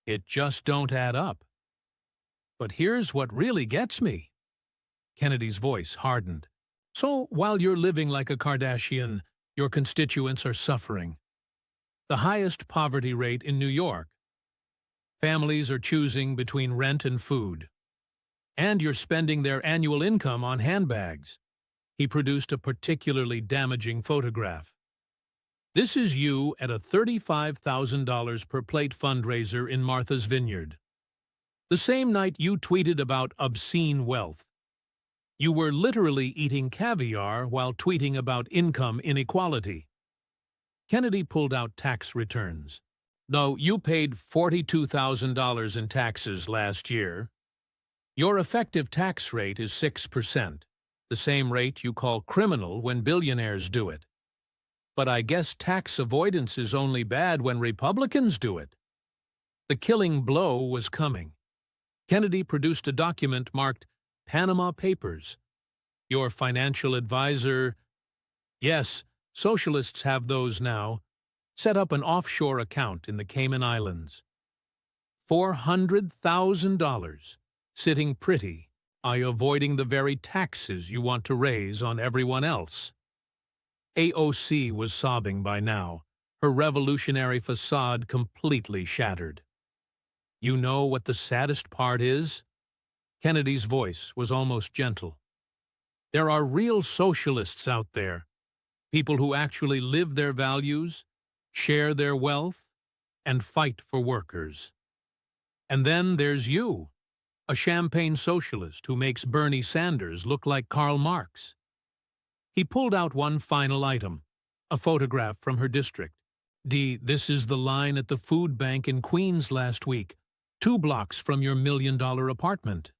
It just don't add up. But here's what really gets me. Kennedy's voice hardened. So while you're living like a Kardashian, your constituents are suffering. The highest poverty rate in New York. Families are choosing between rent and food. And you're spending their annual income on handbags. He produced a particularly damaging photograph. This is you at a $35,000 per plate fundraiser in Martha's Vineyard. The same night you tweeted about obscene wealth. You were literally eating caviar while tweeting about income inequality. Kennedy pulled out tax returns. No, you paid $42,000 in taxes last year. Your effective tax rate is 6%, the same rate you call criminal when billionaires do it. But I guess tax avoidance is only bad when Republicans do it. The killing blow was coming. Kennedy produced a document marked Panama Papers. Your financial advisor, yes, socialists have those now, set up an offshore account in the Cayman Islands. $400,000, sitting pretty, by avoiding the very taxes you want to raise on everyone else. AOC was sobbing by now, her revolutionary facade completely shattered. You know what the saddest part is? Kennedy's voice was almost gentle. There are real socialists out there, people who actually live their values, share their wealth, and fight for workers. And then there's you, a champagne socialist who makes Bernie Sanders look like Karl Marx. He pulled out one final item, a photograph from her district. D. This is the line at the food bank in Queens last week, 2 blocks from your $1 million apartment.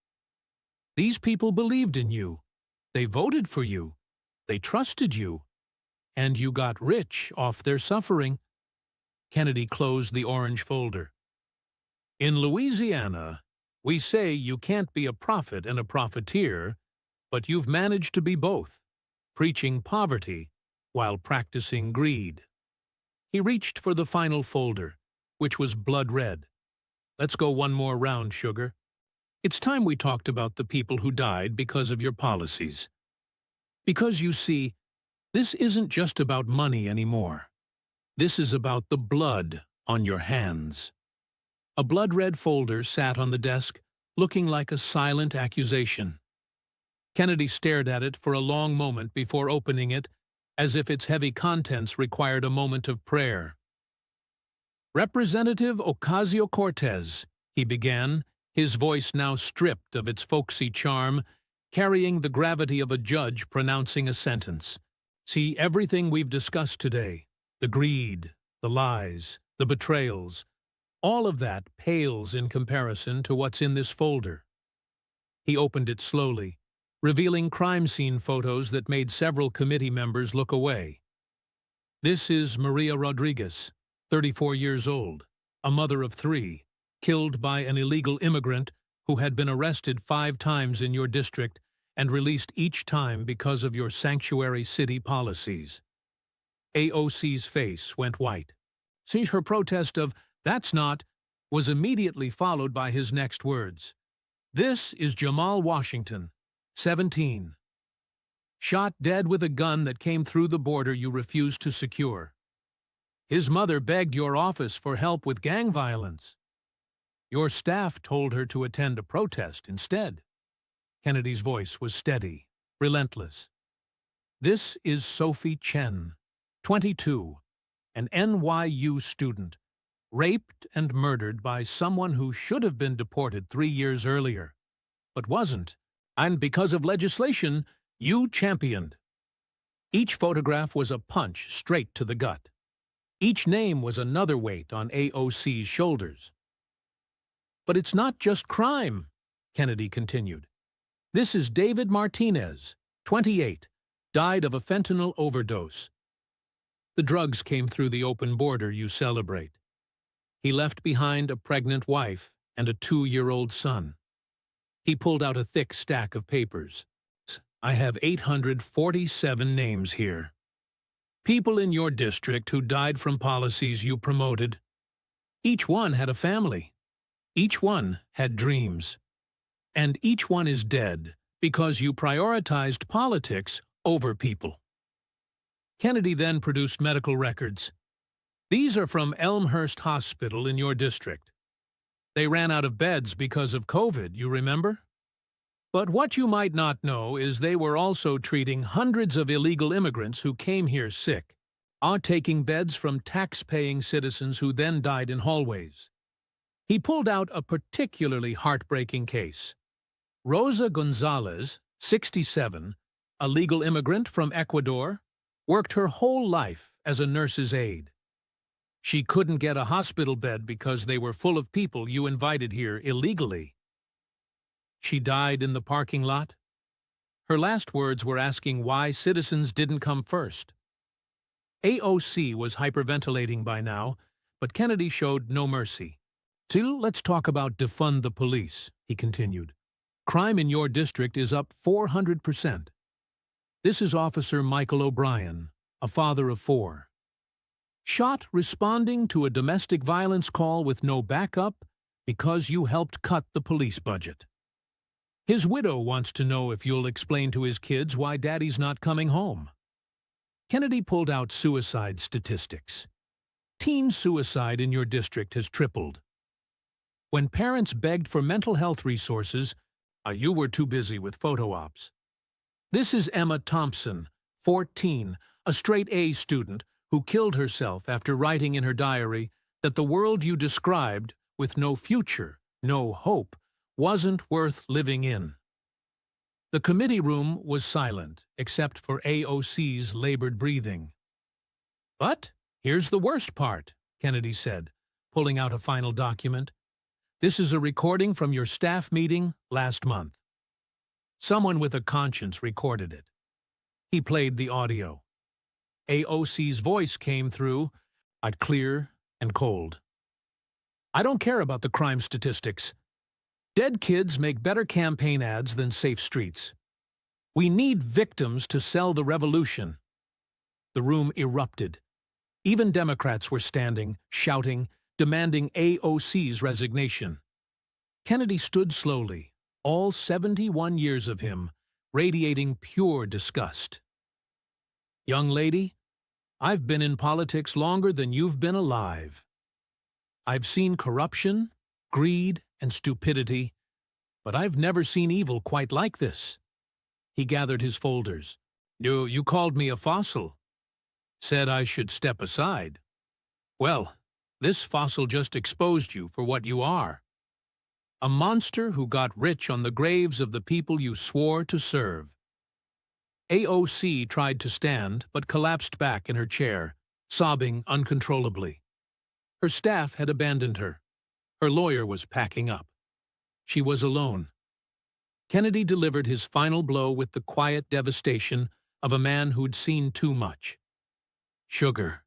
These people believed in you. They voted for you. They trusted you. And you got rich off their suffering. Kennedy closed the orange folder. In Louisiana, we say you can't be a prophet and a profiteer, but you've managed to be both, preaching poverty while practicing greed. He reached for the final folder, which was blood red. Let's go one more round, sugar. It's time we talked about the people who died because of your policies. Because you see, this isn't just about money anymore. This is about the blood on your hands. A blood-red folder sat on the desk, looking like a silent accusation. Kennedy stared at it for a long moment before opening it, as if its heavy contents required a moment of prayer. Representative Ocasio-Cortez, he began, his voice now stripped of its folksy charm, carrying the gravity of a judge pronouncing a sentence. See, everything we've discussed today, the greed, the lies, the betrayals, all of that pales in comparison to what's in this folder. He opened it slowly, revealing crime scene photos that made several committee members look away. This is Maria Rodriguez, 34 years old, a mother of 3, killed by an illegal immigrant who had been arrested 5 times in your district and released each time because of your sanctuary city policies. AOC's face went white. See, her protest of, "That's not," was immediately followed by his next words. This is Jamal Washington, 17. Shot dead with a gun that came through the border you refused to secure. His mother begged your office for help with gang violence. Your staff told her to attend a protest instead. Kennedy's voice was steady, relentless. This is Sophie Chen, 22, an NYU student, raped and murdered by someone who should have been deported 3 years earlier, but wasn't, and because of legislation you championed. Each photograph was a punch straight to the gut. Each name was another weight on AOC's shoulders. But it's not just crime, Kennedy continued. This is David Martinez, 28, died of a fentanyl overdose. The drugs came through the open border you celebrate. He left behind a pregnant wife and a 2-year-old son. He pulled out a thick stack of papers. I have 847 names here. People in your district who died from policies you promoted. Each one had a family. Each one had dreams. And each one is dead because you prioritized politics over people. Kennedy then produced medical records. These are from Elmhurst Hospital in your district. They ran out of beds because of COVID, you remember? But what you might not know is they were also treating hundreds of illegal immigrants who came here sick, are taking beds from tax-paying citizens who then died in hallways. He pulled out a particularly heartbreaking case. Rosa Gonzalez, 67, a legal immigrant from Ecuador, worked her whole life as a nurse's aide. She couldn't get a hospital bed because they were full of people you invited here illegally. She died in the parking lot. Her last words were asking why citizens didn't come first. AOC was hyperventilating by now, but Kennedy showed no mercy. Till let's talk about defund the police, he continued. Crime in your district is up 400%. This is Officer Michael O'Brien, a father of 4. Shot responding to a domestic violence call with no backup because you helped cut the police budget. His widow wants to know if you'll explain to his kids why Daddy's not coming home. Kennedy pulled out suicide statistics. Teen suicide in your district has tripled. When parents begged for mental health resources, you were too busy with photo ops. This is Emma Thompson, 14, a straight-A student who killed herself after writing in her diary that the world you described, with no future, no hope, wasn't worth living in. The committee room was silent, except for AOC's labored breathing. But, Here's the worst part, Kennedy said, pulling out a final document. This is a recording from your staff meeting last month. Someone with a conscience recorded it. He played the audio. AOC's voice came through, clear and cold. I don't care about the crime statistics. Dead kids make better campaign ads than safe streets. We need victims to sell the revolution. The room erupted. Even Democrats were standing, shouting, demanding AOC's resignation. Kennedy stood slowly, all 71 years of him, radiating pure disgust. Young lady, I've been in politics longer than you've been alive. I've seen corruption, greed, and stupidity, but I've never seen evil quite like this. He gathered his folders. You called me a fossil. Said I should step aside. Well, this fossil just exposed you for what you are. A monster who got rich on the graves of the people you swore to serve. AOC tried to stand, but collapsed back in her chair, sobbing uncontrollably. Her staff had abandoned her. Her lawyer was packing up. She was alone. Kennedy delivered his final blow with the quiet devastation of a man who'd seen too much. Sugar.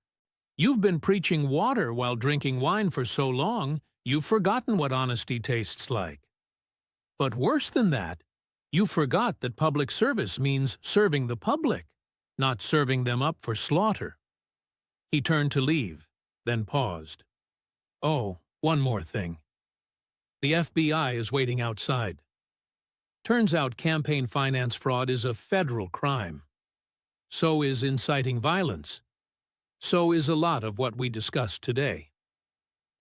You've been preaching water while drinking wine for so long, you've forgotten what honesty tastes like. But worse than that, you forgot that public service means serving the public, not serving them up for slaughter. He turned to leave, then paused. Oh, one more thing. The FBI is waiting outside. Turns out campaign finance fraud is a federal crime. So is inciting violence. So is a lot of what we discussed today.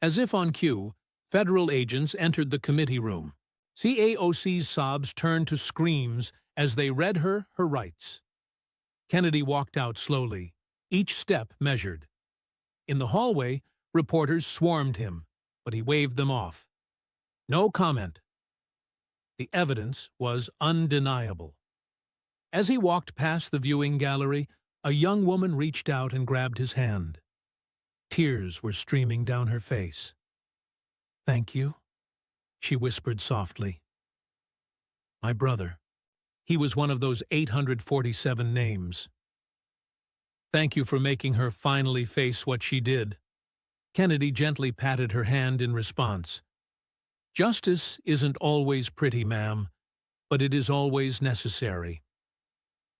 As if on cue, federal agents entered the committee room. AOC's sobs turned to screams as they read her rights. Kennedy walked out slowly, each step measured. In the hallway, reporters swarmed him, but he waved them off. No comment. The evidence was undeniable. As he walked past the viewing gallery, a young woman reached out and grabbed his hand. Tears were streaming down her face. "Thank you," she whispered softly. "My brother." He was one of those 847 names. "Thank you for making her finally face what she did." Kennedy gently patted her hand in response. "Justice isn't always pretty, ma'am, but it is always necessary."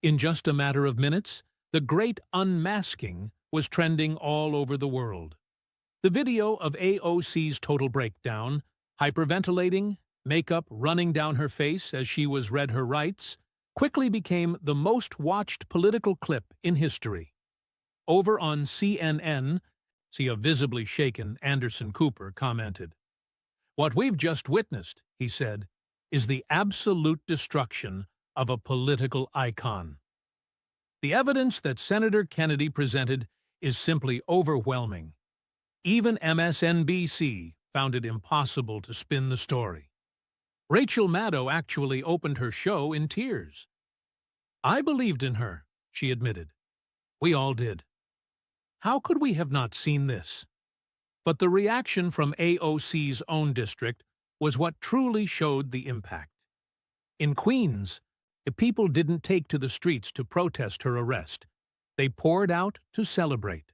In just a matter of minutes, the great unmasking was trending all over the world. The video of AOC's total breakdown, hyperventilating, makeup running down her face as she was read her rights, quickly became the most watched political clip in history. Over on CNN, a visibly shaken Anderson Cooper commented, "What we've just witnessed," he said, "is the absolute destruction of a political icon." The evidence that Senator Kennedy presented is simply overwhelming. Even MSNBC found it impossible to spin the story. Rachel Maddow actually opened her show in tears. "I believed in her," she admitted. "We all did. How could we have not seen this?" But the reaction from AOC's own district was what truly showed the impact. In Queens, the people didn't take to the streets to protest her arrest. They poured out to celebrate.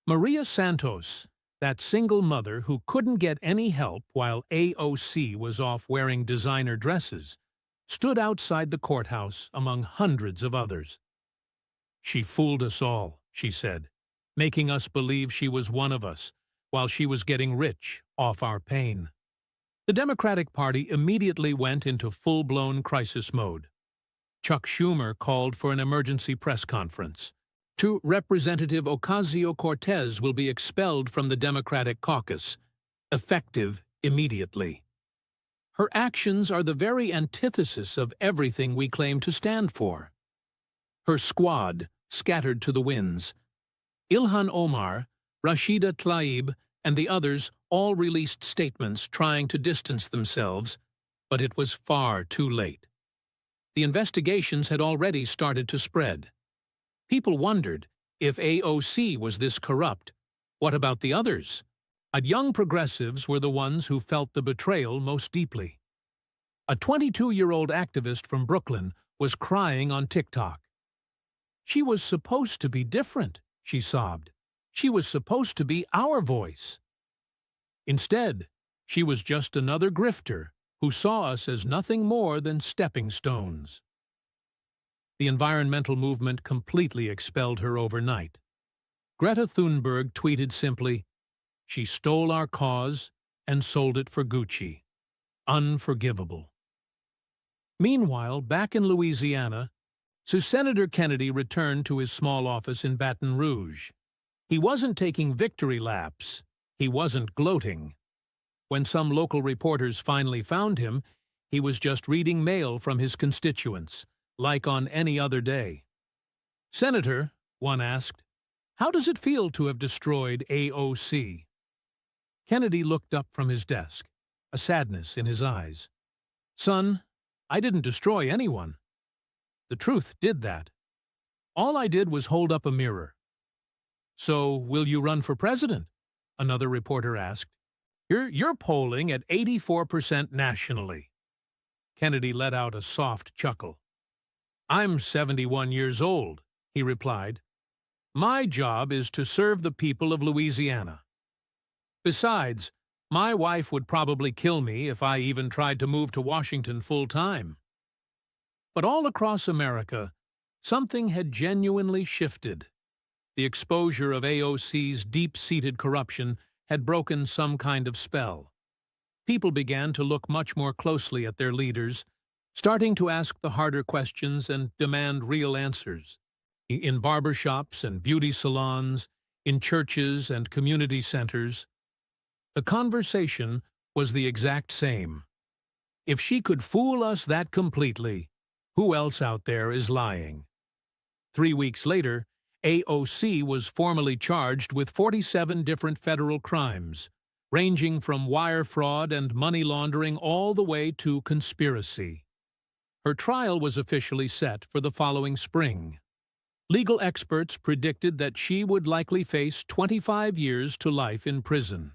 Maria Santos, that single mother who couldn't get any help while AOC was off wearing designer dresses, stood outside the courthouse among hundreds of others. "She fooled us all," she said, "making us believe she was one of us, while she was getting rich off our pain." The Democratic Party immediately went into full-blown crisis mode. Chuck Schumer called for an emergency press conference. Representative Ocasio-Cortez will be expelled from the Democratic caucus, effective immediately. Her actions are the very antithesis of everything we claim to stand for. Her squad scattered to the winds. Ilhan Omar, Rashida Tlaib, and the others all released statements trying to distance themselves, but it was far too late. The investigations had already started to spread. People wondered, If AOC was this corrupt, what about the others? Young progressives were the ones who felt the betrayal most deeply. A 22-year-old activist from Brooklyn was crying on TikTok. "She was supposed to be different," she sobbed. "She was supposed to be our voice." Instead, she was just another grifter who saw us as nothing more than stepping stones. The environmental movement completely expelled her overnight. Greta Thunberg tweeted simply, "She stole our cause and sold it for Gucci. Unforgivable." Meanwhile, back in Louisiana, Senator Kennedy returned to his small office in Baton Rouge. He wasn't taking victory laps. He wasn't gloating. When some local reporters finally found him, he was just reading mail from his constituents, like on any other day. "Senator," one asked, "how does it feel to have destroyed AOC?" Kennedy looked up from his desk, a sadness in his eyes. "Son, I didn't destroy anyone. The truth did that. All I did was hold up a mirror." "So, will you run for president?" another reporter asked. You're polling at 84% nationally." Kennedy let out a soft chuckle. "I'm 71 years old," he replied. "My job is to serve the people of Louisiana. Besides, my wife would probably kill me if I even tried to move to Washington full-time." But all across America, something had genuinely shifted. The exposure of AOC's deep-seated corruption had broken some kind of spell. People began to look much more closely at their leaders, starting to ask the harder questions and demand real answers. In barbershops and beauty salons, in churches and community centers, the conversation was the exact same. If she could fool us that completely, who else out there is lying? 3 weeks later, AOC was formally charged with 47 different federal crimes, ranging from wire fraud and money laundering all the way to conspiracy. Her trial was officially set for the following spring. Legal experts predicted that she would likely face 25 years to life in prison.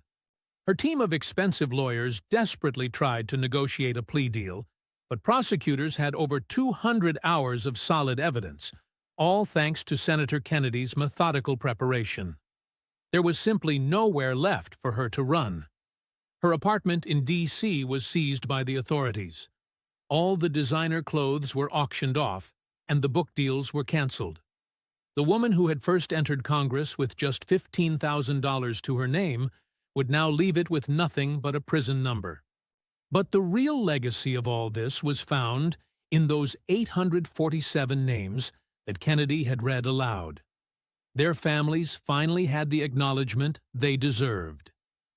Her team of expensive lawyers desperately tried to negotiate a plea deal, but prosecutors had over 200 hours of solid evidence, all thanks to Senator Kennedy's methodical preparation. There was simply nowhere left for her to run. Her apartment in D.C. was seized by the authorities. All the designer clothes were auctioned off, and the book deals were canceled. The woman who had first entered Congress with just $15,000 to her name would now leave it with nothing but a prison number. But the real legacy of all this was found in those 847 names that Kennedy had read aloud. Their families finally had the acknowledgement they deserved.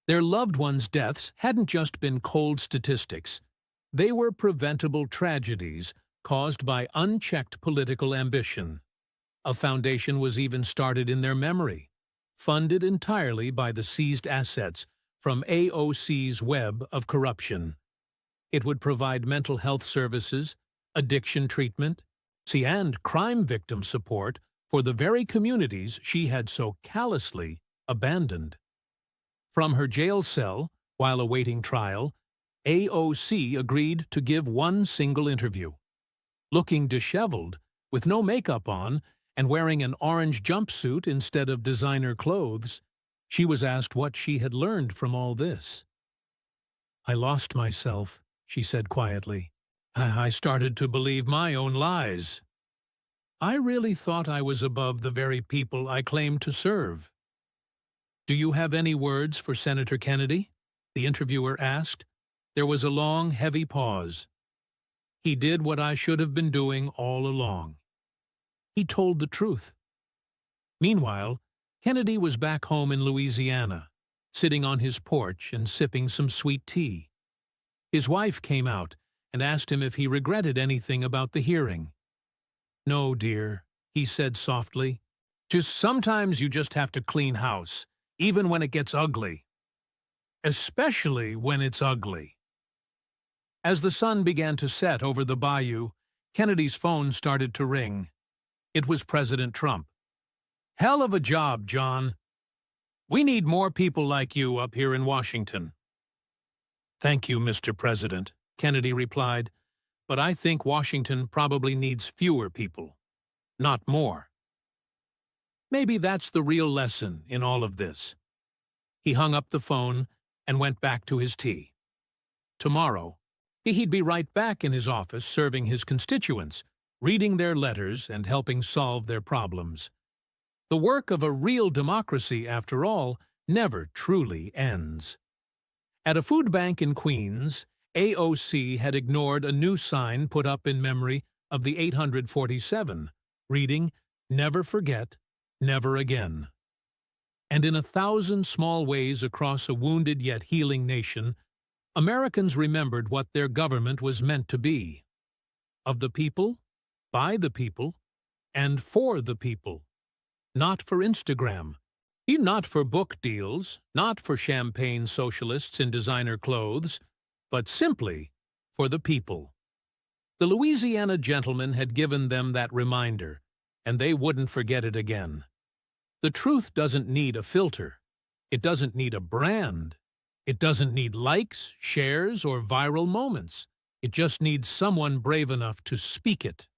Their loved ones' deaths hadn't just been cold statistics. They were preventable tragedies caused by unchecked political ambition. A foundation was even started in their memory, funded entirely by the seized assets from AOC's web of corruption. It would provide mental health services, addiction treatment, and crime victim support for the very communities she had so callously abandoned. From her jail cell, while awaiting trial, AOC agreed to give one single interview. Looking disheveled, with no makeup on, and wearing an orange jumpsuit instead of designer clothes, she was asked what she had learned from all this. "I lost myself," she said quietly. I started to believe my own lies. I really thought I was above the very people I claimed to serve." "Do you have any words for Senator Kennedy?" the interviewer asked. There was a long, heavy pause. "He did what I should have been doing all along. He told the truth." Meanwhile, Kennedy was back home in Louisiana, sitting on his porch and sipping some sweet tea. His wife came out and asked him if he regretted anything about the hearing. "No, dear," he said softly. "Just sometimes you just have to clean house, even when it gets ugly. Especially when it's ugly." As the sun began to set over the bayou, Kennedy's phone started to ring. It was President Trump. Hell of a job, John. We need more people like you up here in Washington. Thank you, Mr. President, Kennedy replied, but I think Washington probably needs fewer people, not more. Maybe that's the real lesson in all of this. He hung up the phone and went back to his tea. Tomorrow, he'd be right back in his office serving his constituents, reading their letters and helping solve their problems. The work of a real democracy, after all, never truly ends. At a food bank in Queens, AOC had ignored a new sign put up in memory of the 847, reading, "Never forget, never again." And in 1,000 small ways across a wounded yet healing nation, Americans remembered what their government was meant to be. Of the people, by the people, and for the people. Not for Instagram. Not for book deals, not for champagne socialists in designer clothes, but simply for the people. The Louisiana gentleman had given them that reminder, and they wouldn't forget it again. The truth doesn't need a filter. It doesn't need a brand. It doesn't need likes, shares, or viral moments. It just needs someone brave enough to speak it.